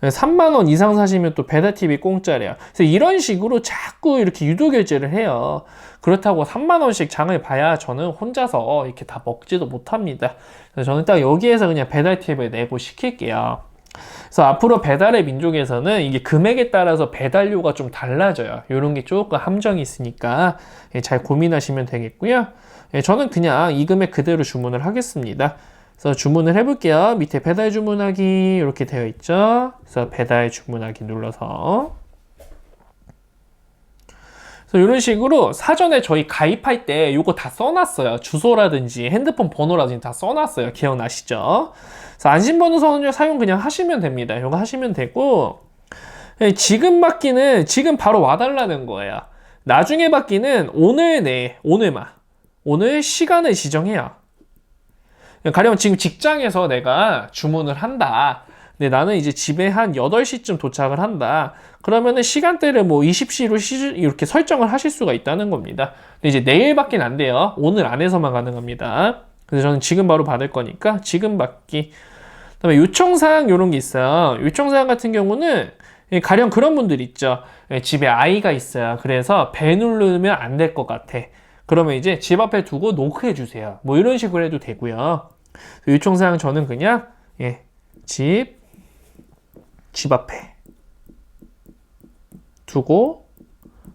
30,000원 이상 사시면 또 배달 팁이 공짜래요. 그래서 이런 식으로 자꾸 이렇게 유도 결제를 해요. 그렇다고 30,000원씩 장을 봐야 저는 혼자서 이렇게 다 먹지도 못합니다. 그래서 저는 딱 여기에서 그냥 배달 팁을 내고 시킬게요. 그래서 앞으로 배달의 민족에서는 이게 금액에 따라서 배달료가 좀 달라져요. 이런 게 조금 함정이 있으니까 잘 고민하시면 되겠고요. 저는 그냥 이 금액 그대로 주문을 하겠습니다. 그래서 주문을 해볼게요. 밑에 배달 주문하기 이렇게 되어 있죠. 그래서 배달 주문하기 눌러서 그래서 이런 식으로 사전에 저희 가입할 때 이거 다 써놨어요. 주소라든지 핸드폰 번호라든지 다 써놨어요. 기억나시죠? 그래서 안심번호 사용 그냥 하시면 됩니다. 이거 하시면 되고 지금 받기는 지금 바로 와달라는 거예요. 나중에 받기는 오늘 시간을 지정해요. 가령 지금 직장에서 내가 주문을 한다. 근데 나는 이제 집에 한 8시쯤 도착을 한다. 그러면은 시간대를 뭐 20시로 이렇게 설정을 하실 수가 있다는 겁니다. 근데 이제 내일밖에 안 돼요. 오늘 안에서만 가능합니다. 그래서 저는 지금 바로 받을 거니까 지금 받기. 그다음에 요청사항 이런 게 있어요. 요청사항 같은 경우는 가령 그런 분들 있죠. 집에 아이가 있어요. 그래서 배 누르면 안 될 것 같아. 그러면 이제 집 앞에 두고 노크해 주세요. 뭐 이런 식으로 해도 되고요. 요청사항 저는 그냥 집 앞에 두고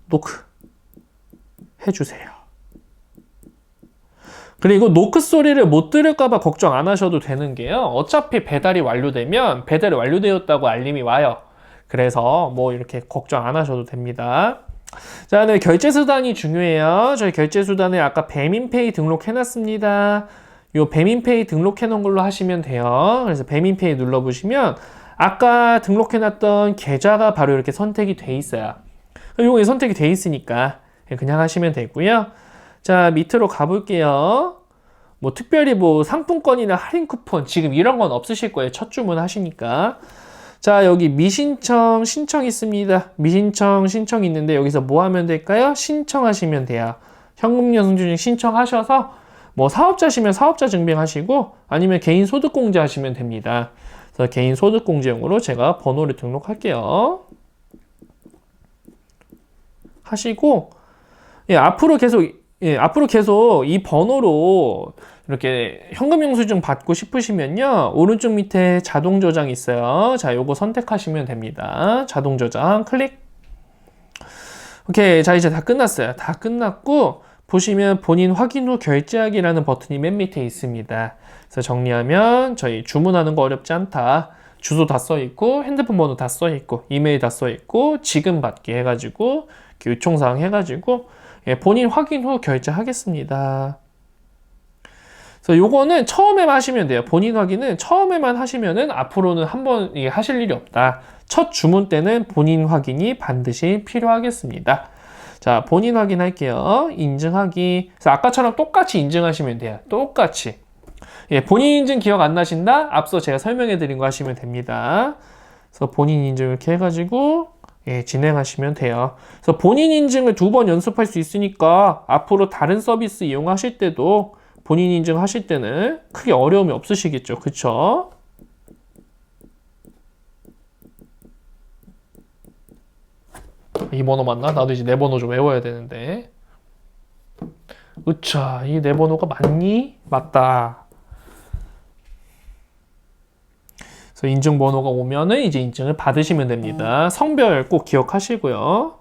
노크 해주세요. 그리고 노크 소리를 못 들을까봐 걱정 안 하셔도 되는 게요. 어차피 배달이 완료되었다고 알림이 와요. 그래서 뭐 이렇게 걱정 안 하셔도 됩니다. 자, 네, 결제 수단이 중요해요. 저희 결제 수단에 아까 배민페이 등록해놨습니다. 요 배민페이 등록해놓은 걸로 하시면 돼요. 그래서 배민페이 눌러보시면 아까 등록해놨던 계좌가 바로 이렇게 선택이 돼 있어요. 요거 선택이 돼 있으니까 그냥 하시면 되고요. 자, 밑으로 가볼게요. 뭐 특별히 뭐 상품권이나 할인 쿠폰 지금 이런 건 없으실 거예요. 첫 주문 하시니까. 자, 여기 미신청 신청 있습니다. 미신청 신청 있는데 여기서 뭐 하면 될까요? 신청하시면 돼요. 현금 영수증 신청하셔서 뭐 사업자시면 사업자 증빙하시고 아니면 개인 소득공제 하시면 됩니다. 그래서 개인 소득공제용으로 제가 번호를 등록할게요. 하시고 앞으로 계속 이 번호로 이렇게 현금 영수증 받고 싶으시면요. 오른쪽 밑에 자동 저장 있어요. 자, 요거 선택하시면 됩니다. 자동 저장 클릭. 오케이. 자, 이제 다 끝났어요. 다 끝났고 보시면 본인 확인 후 결제하기라는 버튼이 맨 밑에 있습니다. 그래서 정리하면 저희 주문하는 거 어렵지 않다. 주소 다 써 있고 핸드폰 번호 다 써 있고 이메일 다 써 있고 지금 받기 해가지고 요청사항 해가지고 본인 확인 후 결제하겠습니다. 그래서 요거는 처음에만 하시면 돼요. 본인 확인은 처음에만 하시면은 앞으로는 한번 하실 일이 없다. 첫 주문 때는 본인 확인이 반드시 필요하겠습니다. 자, 본인 확인할게요. 인증하기. 그래서 아까처럼 똑같이 인증하시면 돼요. 똑같이. 본인 인증 기억 안 나신다? 앞서 제가 설명해 드린 거 하시면 됩니다. 그래서 본인 인증 이렇게 해가지고 진행하시면 돼요. 그래서 본인 인증을 2번 연습할 수 있으니까 앞으로 다른 서비스 이용하실 때도 본인 인증 하실 때는 크게 어려움이 없으시겠죠. 그쵸? 이 번호 맞나? 나도 이제 내 번호 좀 외워야 되는데. 으차, 이 내 번호가 맞니? 맞다. 그래서 인증 번호가 오면은 이제 인증을 받으시면 됩니다. 성별 꼭 기억하시고요.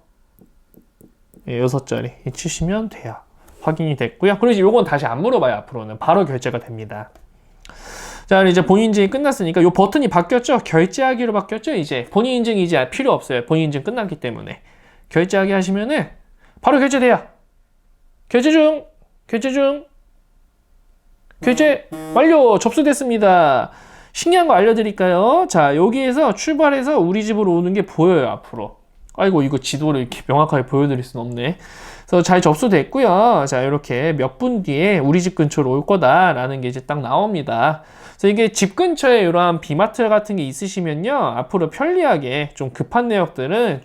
6자리 치시면 돼요. 확인이 됐고요. 그리고 이제 요건 다시 안 물어봐요. 앞으로는 바로 결제가 됩니다. 자, 이제 본인 인증이 끝났으니까 요 버튼이 바뀌었죠? 결제하기로 바뀌었죠? 이제 본인 인증이 이제 필요 없어요. 본인 인증 끝났기 때문에. 결제하기 하시면은 바로 결제돼요. 결제 중! 결제 완료! 접수됐습니다. 신기한 거 알려드릴까요? 자, 여기에서 출발해서 우리 집으로 오는 게 보여요, 앞으로. 아이고, 이거 지도를 이렇게 명확하게 보여드릴 순 없네. 그래서 잘 접수됐고요. 자, 이렇게 몇 분 뒤에 우리 집 근처로 올 거다라는 게 이제 딱 나옵니다. 그래서 이게 집 근처에 이러한 비마트 같은 게 있으시면요. 앞으로 편리하게 좀 급한 내역들은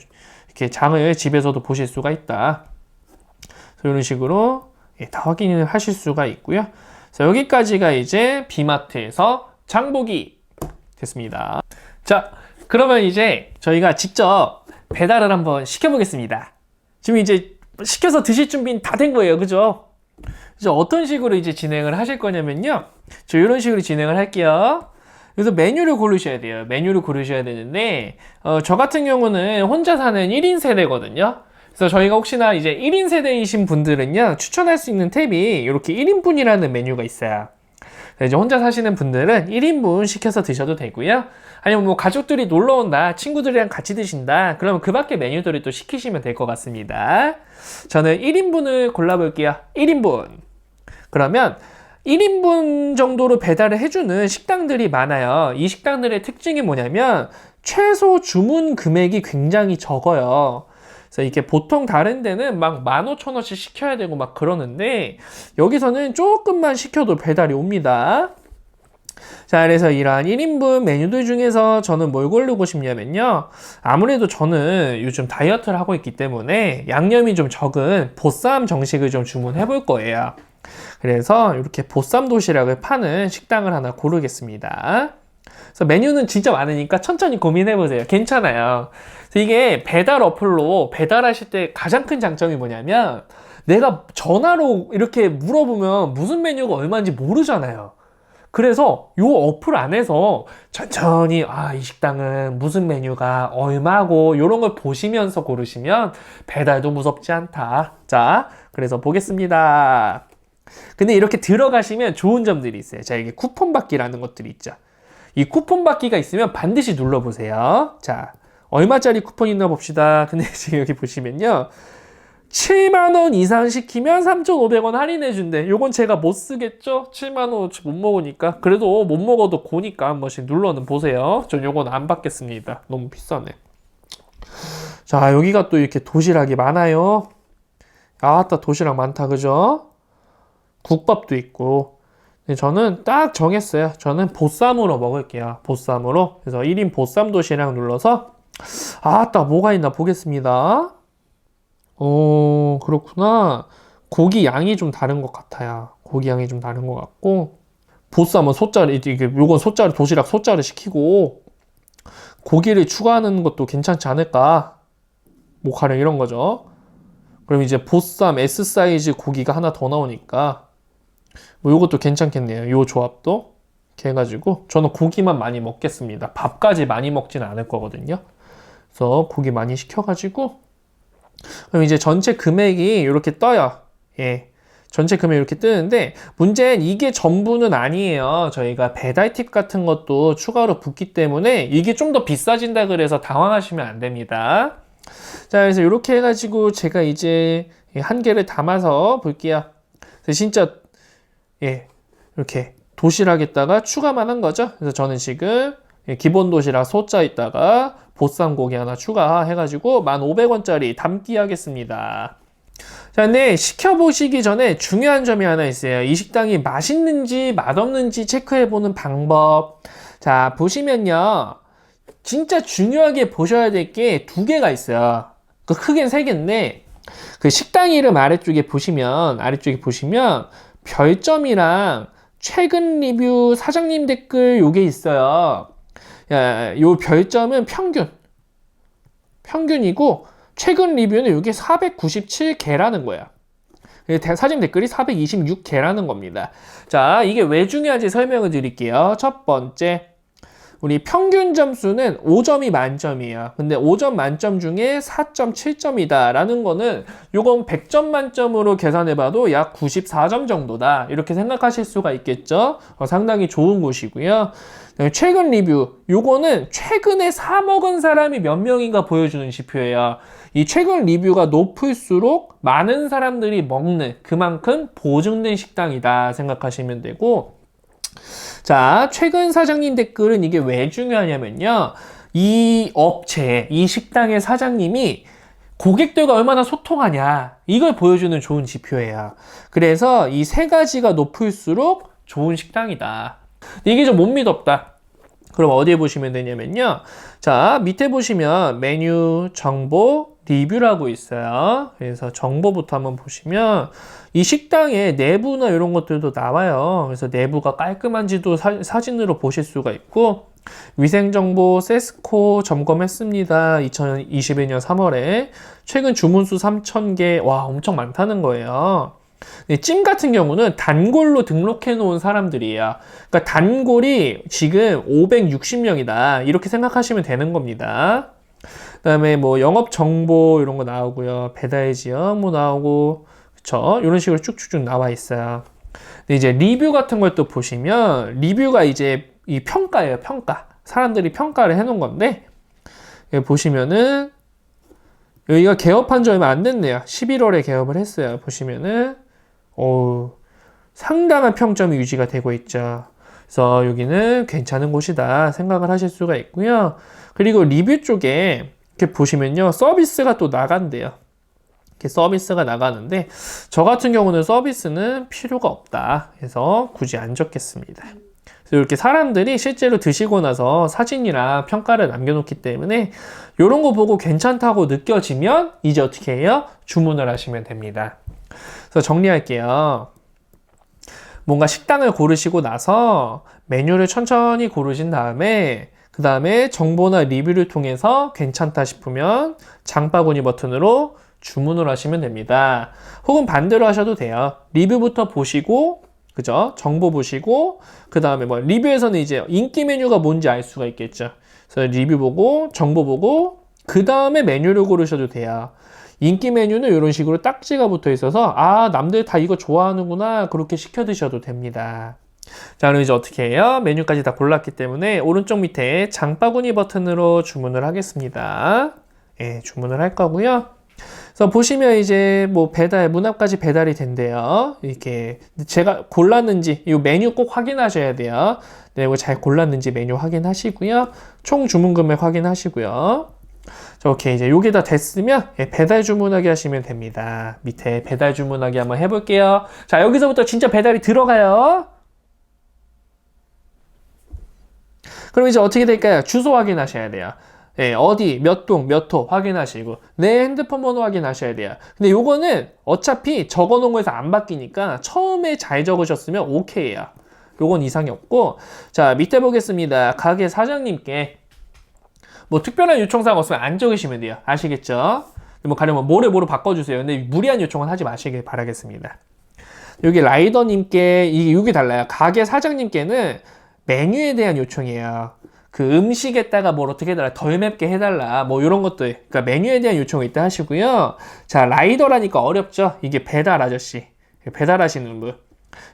이렇게 장을 집에서도 보실 수가 있다. 그래서 이런 식으로 다 확인을 하실 수가 있고요. 그래서 여기까지가 이제 비마트에서 장보기 됐습니다. 자, 그러면 이제 저희가 직접 배달을 한번 시켜보겠습니다. 지금 이제 시켜서 드실 준비는 다 된 거예요. 그죠? 이제 어떤 식으로 이제 진행을 하실 거냐면요. 저 이런 식으로 진행을 할게요. 그래서 메뉴를 고르셔야 돼요. 메뉴를 고르셔야 되는데, 저 같은 경우는 혼자 사는 1인 세대거든요. 그래서 저희가 혹시나 이제 1인 세대이신 분들은요, 추천할 수 있는 탭이 이렇게 1인분이라는 메뉴가 있어요. 이제 혼자 사시는 분들은 1인분 시켜서 드셔도 되고요. 아니면 뭐 가족들이 놀러 온다, 친구들이랑 같이 드신다, 그러면 그 밖에 메뉴들을 또 시키시면 될 것 같습니다. 저는 1인분을 골라볼게요. 1인분. 그러면 1인분 정도로 배달을 해주는 식당들이 많아요. 이 식당들의 특징이 뭐냐면 최소 주문 금액이 굉장히 적어요. 그래서 이게 보통 다른 데는 막 15,000원씩 시켜야 되고 막 그러는데 여기서는 조금만 시켜도 배달이 옵니다. 자, 그래서 이러한 1인분 메뉴들 중에서 저는 뭘 고르고 싶냐면요. 아무래도 저는 요즘 다이어트를 하고 있기 때문에 양념이 좀 적은 보쌈 정식을 좀 주문해 볼 거예요. 그래서 이렇게 보쌈 도시락을 파는 식당을 하나 고르겠습니다. 그래서 메뉴는 진짜 많으니까 천천히 고민해 보세요. 괜찮아요. 그래서 이게 배달 어플로 배달하실 때 가장 큰 장점이 뭐냐면 내가 전화로 이렇게 물어보면 무슨 메뉴가 얼마인지 모르잖아요. 그래서 요 어플 안에서 천천히 이 식당은 무슨 메뉴가 얼마고 이런 걸 보시면서 고르시면 배달도 무섭지 않다. 자, 그래서 보겠습니다. 근데 이렇게 들어가시면 좋은 점들이 있어요. 자, 이게 쿠폰 받기라는 것들이 있죠. 이 쿠폰 받기가 있으면 반드시 눌러보세요. 자, 얼마짜리 쿠폰이 있나 봅시다. 근데 지금 여기 보시면요. 7만원 이상 시키면 3,500원 할인해준대. 요건 제가 못 쓰겠죠? 7만원 못 먹으니까. 그래도 못 먹어도 고니까 한 번씩 눌러는 보세요. 전 요건 안 받겠습니다. 너무 비싸네. 자, 여기가 또 이렇게 도시락이 많아요. 아따, 도시락 많다, 그죠? 국밥도 있고. 근데 저는 딱 정했어요. 저는 보쌈으로 먹을게요. 보쌈으로. 그래서 1인 보쌈 도시락 눌러서 아따, 뭐가 있나 보겠습니다. 그렇구나. 고기 양이 좀 다른 것 같아요. 고기 양이 좀 다른 것 같고, 보쌈은 소짜리, 요건 소짜리, 도시락 소짜리 시키고, 고기를 추가하는 것도 괜찮지 않을까? 뭐, 가령 이런 거죠. 그럼 이제 보쌈 S 사이즈 고기가 하나 더 나오니까, 뭐, 요것도 괜찮겠네요. 요 조합도. 이렇게 해가지고, 저는 고기만 많이 먹겠습니다. 밥까지 많이 먹지는 않을 거거든요. 그래서 고기 많이 시켜가지고, 그럼 이제 전체 금액이 이렇게 떠요. 예. 전체 금액이 이렇게 뜨는데, 문제는 이게 전부는 아니에요. 저희가 배달 팁 같은 것도 추가로 붙기 때문에 이게 좀 더 비싸진다 그래서 당황하시면 안 됩니다. 자, 그래서 이렇게 해가지고 제가 이제 한 개를 담아서 볼게요. 그래서 진짜, 예. 이렇게 도시락에다가 추가만 한 거죠. 그래서 저는 지금 기본 도시락 소자 있다가 보쌈 고기 하나 추가해가지고 1,500원짜리 담기 하겠습니다. 자, 근데 시켜보시기 전에 중요한 점이 하나 있어요. 이 식당이 맛있는지 맛없는지 체크해보는 방법. 자, 보시면요. 진짜 중요하게 보셔야 될 게 두 개가 있어요. 크게는 세 개인데, 그 식당 이름 아래쪽에 보시면 별점이랑 최근 리뷰 사장님 댓글 요게 있어요. 요 별점은 평균이고 최근 리뷰는 이게 497개라는 거야. 사진 댓글이 426개라는 겁니다. 자, 이게 왜 중요한지 설명을 드릴게요. 첫 번째, 우리 평균 점수는 5점이 만점이에요. 근데 5점 만점 중에 4.7점이다 라는 거는 요건 100점 만점으로 계산해봐도 약 94점 정도다 이렇게 생각하실 수가 있겠죠. 상당히 좋은 곳이고요. 최근 리뷰, 요거는 최근에 사 먹은 사람이 몇 명인가 보여주는 지표예요. 이 최근 리뷰가 높을수록 많은 사람들이 먹는 그만큼 보증된 식당이다 생각하시면 되고, 자, 최근 사장님 댓글은 이게 왜 중요하냐면요. 이 업체, 이 식당의 사장님이 고객들과 얼마나 소통하냐, 이걸 보여주는 좋은 지표예요. 그래서 이 세 가지가 높을수록 좋은 식당이다. 이게 좀 못 믿었다. 그럼 어디에 보시면 되냐면요. 자, 밑에 보시면 메뉴, 정보, 리뷰라고 있어요. 그래서 정보부터 한번 보시면 이 식당의 내부나 이런 것들도 나와요. 그래서 내부가 깔끔한지도 사진으로 보실 수가 있고, 위생정보 세스코 점검했습니다. 2021년 3월에 최근 주문수 3,000개. 와, 엄청 많다는 거예요. 찜 같은 경우는 단골로 등록해 놓은 사람들이에요. 그러니까 단골이 지금 560명이다 이렇게 생각하시면 되는 겁니다. 그 다음에 뭐 영업 정보 이런 거 나오고요, 배달 지역 뭐 나오고, 그쵸, 이런 식으로 쭉쭉쭉 나와 있어요. 근데 이제 리뷰 같은 걸 또 보시면 리뷰가 이제 이 평가예요. 평가, 사람들이 평가를 해 놓은 건데, 여기 보시면은 여기가 개업한 지 얼마 안 됐네요. 11월에 개업을 했어요. 보시면은 상당한 평점이 유지가 되고 있죠. 그래서 여기는 괜찮은 곳이다 생각을 하실 수가 있고요. 그리고 리뷰 쪽에 이렇게 보시면요, 서비스가 또 나간대요. 이렇게 서비스가 나가는데, 저 같은 경우는 서비스는 필요가 없다. 그래서 굳이 안 적겠습니다. 그래서 이렇게 사람들이 실제로 드시고 나서 사진이랑 평가를 남겨놓기 때문에 이런 거 보고 괜찮다고 느껴지면 이제 어떻게 해요? 주문을 하시면 됩니다. 그래서 정리할게요. 뭔가 식당을 고르시고 나서 메뉴를 천천히 고르신 다음에 그 다음에 정보나 리뷰를 통해서 괜찮다 싶으면 장바구니 버튼으로 주문을 하시면 됩니다. 혹은 반대로 하셔도 돼요. 리뷰부터 보시고, 그죠? 정보 보시고, 그 다음에 뭐 리뷰에서는 이제 인기 메뉴가 뭔지 알 수가 있겠죠. 그래서 리뷰 보고, 정보 보고, 그 다음에 메뉴를 고르셔도 돼요. 인기 메뉴는 이런 식으로 딱지가 붙어 있어서 아, 남들 다 이거 좋아하는구나, 그렇게 시켜 드셔도 됩니다. 자, 그럼 이제 어떻게 해요? 메뉴까지 다 골랐기 때문에 오른쪽 밑에 장바구니 버튼으로 주문을 하겠습니다. 예, 주문을 할 거고요. 그래서 보시면 이제 뭐 배달, 문 앞까지 배달이 된대요. 이렇게 제가 골랐는지 이 메뉴 꼭 확인하셔야 돼요. 네, 이거 잘 골랐는지 메뉴 확인하시고요. 총 주문 금액 확인하시고요. 자, 오케이. 이제 요게 다 됐으면 배달 주문하기 하시면 됩니다. 밑에 배달 주문하기 한번 해볼게요. 자, 여기서부터 진짜 배달이 들어가요. 그럼 이제 어떻게 될까요? 주소 확인하셔야 돼요. 예, 어디, 몇 동, 몇 호 확인하시고 내 핸드폰 번호 확인하셔야 돼요. 근데 요거는 어차피 적어놓은 거에서 안 바뀌니까 처음에 잘 적으셨으면 오케이예요. 요건 이상이 없고, 자, 밑에 보겠습니다. 가게 사장님께 뭐 특별한 요청사항 없으면 안 적으시면 돼요. 아시겠죠? 뭐 가려면 뭐로 바꿔주세요. 근데 무리한 요청은 하지 마시길 바라겠습니다. 여기 라이더님께 이게 달라요. 가게 사장님께는 메뉴에 대한 요청이에요. 그 음식에다가 뭘 어떻게 해달라, 덜 맵게 해달라, 뭐 이런 것들, 그러니까 메뉴에 대한 요청이 있다 하시고요. 자, 라이더라니까 어렵죠? 이게 배달 아저씨, 배달하시는 분.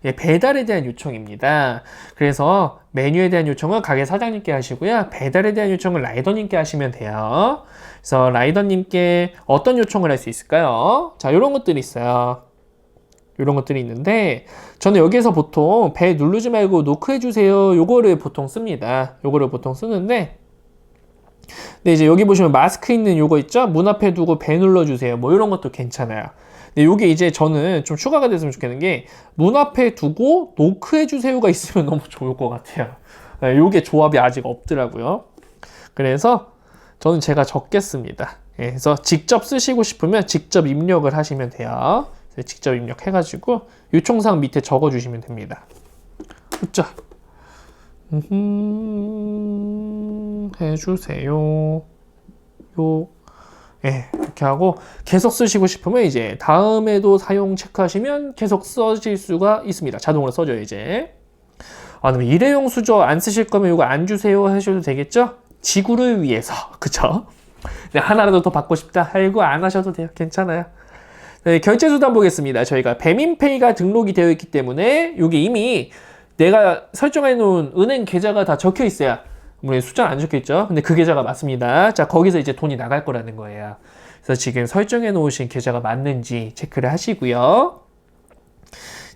예, 배달에 대한 요청입니다. 그래서 메뉴에 대한 요청은 가게 사장님께 하시고요. 배달에 대한 요청은 라이더님께 하시면 돼요. 그래서 라이더님께 어떤 요청을 할 수 있을까요? 자, 이런 것들이 있어요. 이런 것들이 있는데 저는 여기에서 보통 배 누르지 말고 노크 해주세요, 요거를 보통 씁니다. 요거를 보통 쓰는데, 근데 이제 여기 보시면 마스크 있는 요거 있죠? 문 앞에 두고 배 눌러주세요, 뭐 이런 것도 괜찮아요. 근데 요게 이제 저는 좀 추가가 됐으면 좋겠는 게 문 앞에 두고 노크 해주세요가 있으면 너무 좋을 것 같아요. 요게 조합이 아직 없더라고요. 그래서 저는 제가 적겠습니다. 예, 그래서 직접 쓰시고 싶으면 직접 입력을 하시면 돼요. 직접 입력해가지고 요청사항 밑에 적어주시면 됩니다. 자, 해주세요. 예, 이렇게 하고 계속 쓰시고 싶으면 이제 다음에도 사용 체크하시면 계속 써질 수가 있습니다. 자동으로 써져요, 이제. 아, 그럼 일회용 수저 안 쓰실 거면 이거 안 주세요 하셔도 되겠죠? 지구를 위해서, 그쵸? 네, 하나라도 더 받고 싶다. 아이고, 안 하셔도 돼요. 괜찮아요. 네, 결제수단 보겠습니다. 저희가 배민페이가 등록이 되어 있기 때문에 이게 이미 내가 설정해 놓은 은행 계좌가 다 적혀 있어요. 물론 숫자는 안 적혀 있죠. 근데 그 계좌가 맞습니다. 자, 거기서 이제 돈이 나갈 거라는 거예요. 그래서 지금 설정해 놓으신 계좌가 맞는지 체크를 하시고요.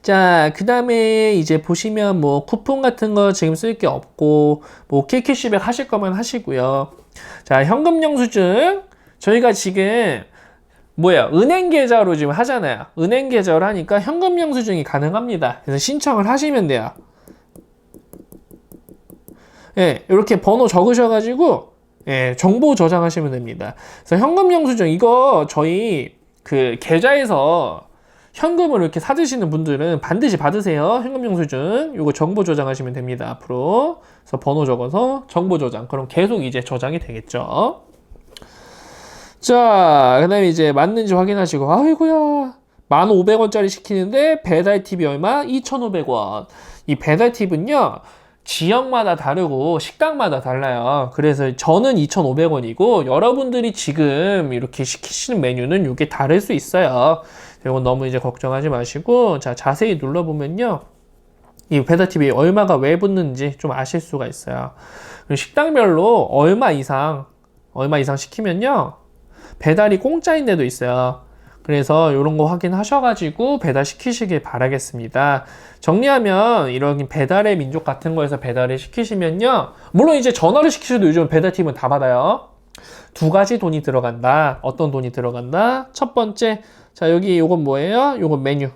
자, 그 다음에 이제 보시면 뭐 쿠폰 같은 거 지금 쓸 게 없고, 뭐 오케이 캐시백 하실 거면 하시고요. 자, 현금 영수증 저희가 지금 은행 계좌로 지금 하잖아요. 은행 계좌로 하니까 현금 영수증이 가능합니다. 그래서 신청을 하시면 돼요. 예, 이렇게 번호 적으셔가지고, 예, 정보 저장하시면 됩니다. 그래서 현금 영수증, 이거 저희 그 계좌에서 현금을 이렇게 사드시는 분들은 반드시 받으세요. 현금 영수증. 이거 정보 저장하시면 됩니다. 앞으로. 그래서 번호 적어서 정보 저장. 그럼 계속 이제 저장이 되겠죠. 자, 그 다음에 이제 맞는지 확인하시고, 아이고야, 1,500원짜리 시키는데 배달 팁이 얼마? 2,500원. 이 배달 팁은요, 지역마다 다르고 식당마다 달라요. 그래서 저는 2,500원이고 여러분들이 지금 이렇게 시키시는 메뉴는 이게 다를 수 있어요. 이건 너무 이제 걱정하지 마시고, 자, 자세히 눌러보면요, 이 배달 팁이 얼마가 왜 붙는지 좀 아실 수가 있어요. 그리고 식당별로 얼마 이상 시키면요, 배달이 공짜인 데도 있어요. 그래서 이런 거 확인하셔가지고 배달 시키시길 바라겠습니다. 정리하면 이런 배달의 민족 같은 거에서 배달을 시키시면요, 물론 이제 전화를 시키셔도 요즘 배달팁은 다 받아요. 두 가지 돈이 들어간다. 어떤 돈이 들어간다? 첫 번째, 자, 여기 요건 뭐예요? 요건 메뉴.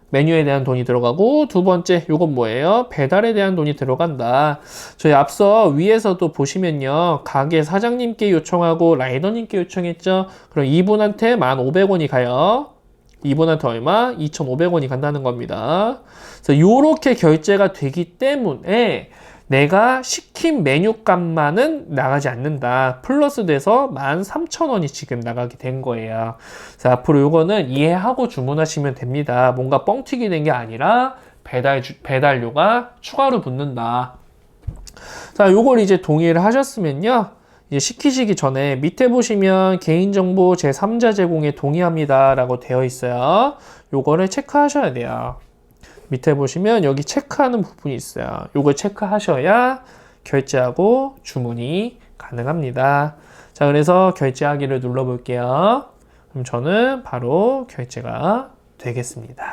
메뉴에 대한 돈이 들어가고, 두 번째, 요건 뭐예요? 배달에 대한 돈이 들어간다. 저희 앞서 위에서도 보시면요. 가게 사장님께 요청하고 라이더님께 요청했죠. 그럼 이분한테 1,500원이 가요. 이분한테 얼마? 2,500원이 간다는 겁니다. 그래서 요렇게 결제가 되기 때문에 내가 시킨 메뉴 값만은 나가지 않는다. 플러스 돼서 13,000원이 지금 나가게 된 거예요. 그래서 앞으로 요거는 이해하고 주문하시면 됩니다. 뭔가 뻥튀기 된 게 아니라 배달료가 추가로 붙는다. 자, 요걸 이제 동의를 하셨으면요. 이제 시키시기 전에 밑에 보시면 개인정보 제3자 제공에 동의합니다 라고 되어 있어요. 요거를 체크하셔야 돼요. 밑에 보시면 여기 체크하는 부분이 있어요. 요걸 체크하셔야 결제하고 주문이 가능합니다. 자, 그래서 결제하기를 눌러볼게요. 그럼 저는 바로 결제가 되겠습니다.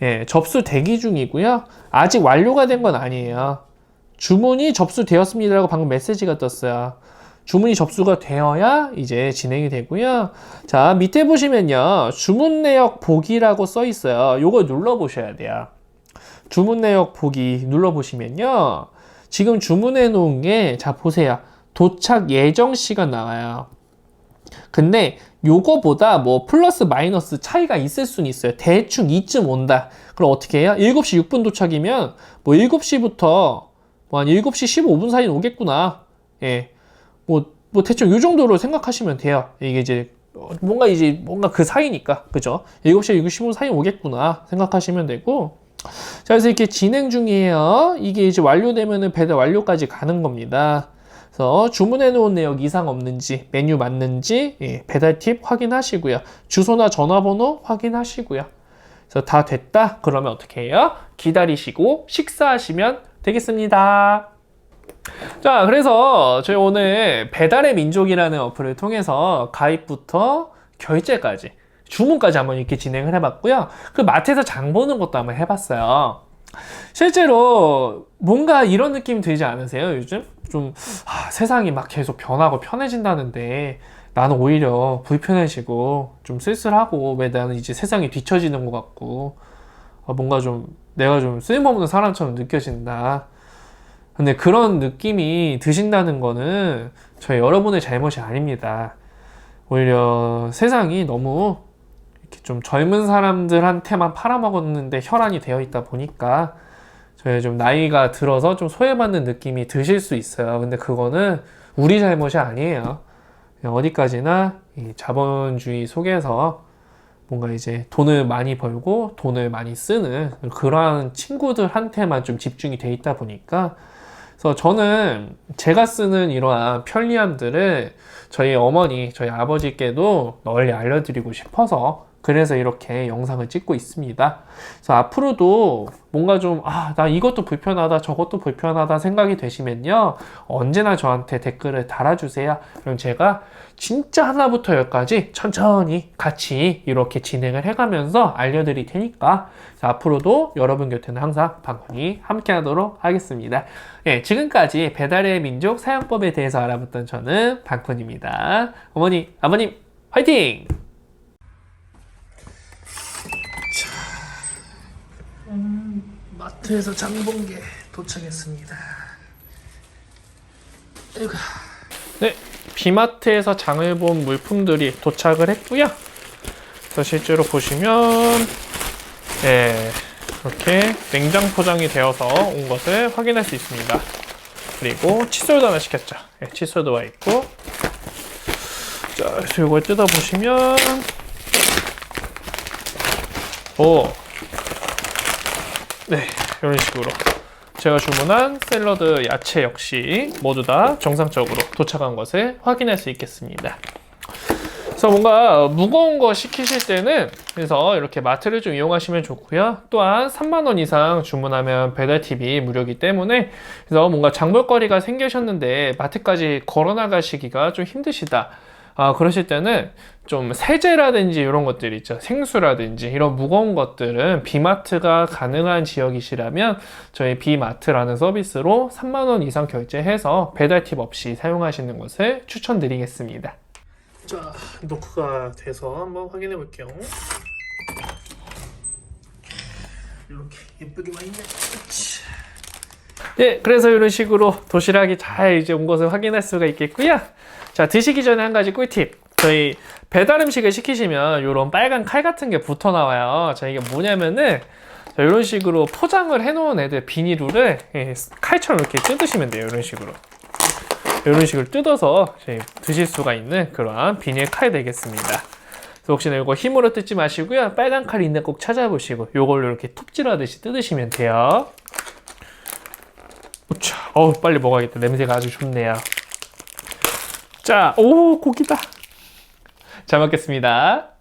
예, 접수 대기 중이고요. 아직 완료가 된 건 아니에요. 주문이 접수되었습니다라고 방금 메시지가 떴어요. 주문이 접수가 되어야 이제 진행이 되고요. 자, 밑에 보시면요. 주문 내역 보기라고 써 있어요. 요거 눌러보셔야 돼요. 주문 내역 보기 눌러보시면요. 지금 주문해 놓은 게, 자, 보세요. 도착 예정 시간 나와요. 근데 요거보다 뭐 플러스 마이너스 차이가 있을 수는 있어요. 대충 이쯤 온다. 그럼 어떻게 해요? 7시 6분 도착이면 뭐 7시부터 뭐 한 7시 15분 사이는 오겠구나. 예. 뭐 대충 요 정도로 생각하시면 돼요. 이게 이제 뭔가 그 사이니까. 그죠? 7시 15분 사이 오겠구나. 생각하시면 되고. 자, 그래서 이렇게 진행 중이에요. 이게 이제 완료되면은 배달 완료까지 가는 겁니다. 그래서 주문해 놓은 내역 이상 없는지, 메뉴 맞는지, 예, 배달 팁 확인하시고요. 주소나 전화번호 확인하시고요. 그래서 다 됐다? 그러면 어떻게 해요? 기다리시고 식사하시면 되겠습니다. 자, 그래서 저희 오늘 배달의 민족이라는 어플을 통해서 가입부터 결제까지, 주문까지 한번 이렇게 진행을 해봤고요. 그 마트에서 장 보는 것도 한번 해봤어요. 실제로 뭔가 이런 느낌 들지 않으세요? 요즘 좀 세상이 막 계속 변하고 편해진다는데 나는 오히려 불편해지고 좀 쓸쓸하고, 왜 나는 이제 세상이 뒤처지는 것 같고 뭔가 좀 내가 좀 쓸모없는 사람처럼 느껴진다. 근데 그런 느낌이 드신다는 거는 저희 여러분의 잘못이 아닙니다. 오히려 세상이 너무 이렇게 좀 젊은 사람들한테만 팔아먹었는데 혈안이 되어 있다 보니까 저희 좀 나이가 들어서 좀 소외받는 느낌이 드실 수 있어요. 근데 그거는 우리 잘못이 아니에요. 그냥 어디까지나 이 자본주의 속에서 뭔가 이제 돈을 많이 벌고 돈을 많이 쓰는 그러한 친구들한테만 좀 집중이 돼 있다 보니까, 그래서 저는 제가 쓰는 이러한 편리함들을 저희 어머니, 저희 아버지께도 널리 알려드리고 싶어서 그래서 이렇게 영상을 찍고 있습니다. 그래서 앞으로도 뭔가 좀, 나 이것도 불편하다, 저것도 불편하다 생각이 되시면요. 언제나 저한테 댓글을 달아주세요. 그럼 제가 진짜 하나부터 열까지 천천히 같이 이렇게 진행을 해가면서 알려드릴 테니까 앞으로도 여러분 곁에는 항상 방군이 함께 하도록 하겠습니다. 예, 지금까지 배달의 민족 사용법에 대해서 알아봤던 저는 방군입니다. 어머니, 아버님, 화이팅! 마트에서 장 본 게 도착했습니다. 네, 비마트에서 장을 본 물품들이 도착을 했고요. 그래서 실제로 보시면 이렇게 냉장 포장이 되어서 온 것을 확인할 수 있습니다. 그리고 칫솔도 하나 시켰죠. 네, 칫솔도 와 있고. 자, 그래서 이걸 뜯어 보시면 네, 이런 식으로 제가 주문한 샐러드 야채 역시 모두 다 정상적으로 도착한 것을 확인할 수 있겠습니다. 그래서 뭔가 무거운 거 시키실 때는 그래서 이렇게 마트를 좀 이용하시면 좋고요. 또한 3만원 이상 주문하면 배달 팁이 무료이기 때문에, 그래서 뭔가 장볼거리가 생기셨는데 마트까지 걸어 나가시기가 좀 힘드시다. 그러실 때는 좀 세제라든지 이런 것들 있죠. 생수라든지 이런 무거운 것들은 비마트가 가능한 지역이시라면 저희 비마트라는 서비스로 3만원 이상 결제해서 배달 팁 없이 사용하시는 것을 추천드리겠습니다. 자, 노크가 돼서 한번 확인해 볼게요. 이렇게 예쁘게 와 있네. 네, 그래서 이런 식으로 도시락이 잘 이제 온 것을 확인할 수가 있겠고요. 자, 드시기 전에 한 가지 꿀팁. 저희 배달 음식을 시키시면 이런 빨간 칼 같은 게 붙어 나와요. 자, 이게 뭐냐면은 자, 이런 식으로 포장을 해놓은 애들 비닐을 칼처럼 이렇게 뜯으시면 돼요. 이런 식으로. 이런 식으로 뜯어서 드실 수가 있는 그러한 비닐 칼 되겠습니다. 그래서 혹시나 이거 힘으로 뜯지 마시고요. 빨간 칼이 있는 꼭 찾아보시고 이걸로 이렇게 톱질하듯이 뜯으시면 돼요. 우차, 빨리 먹어야겠다. 냄새가 아주 좋네요. 자, 오, 고기다. 잘 먹겠습니다.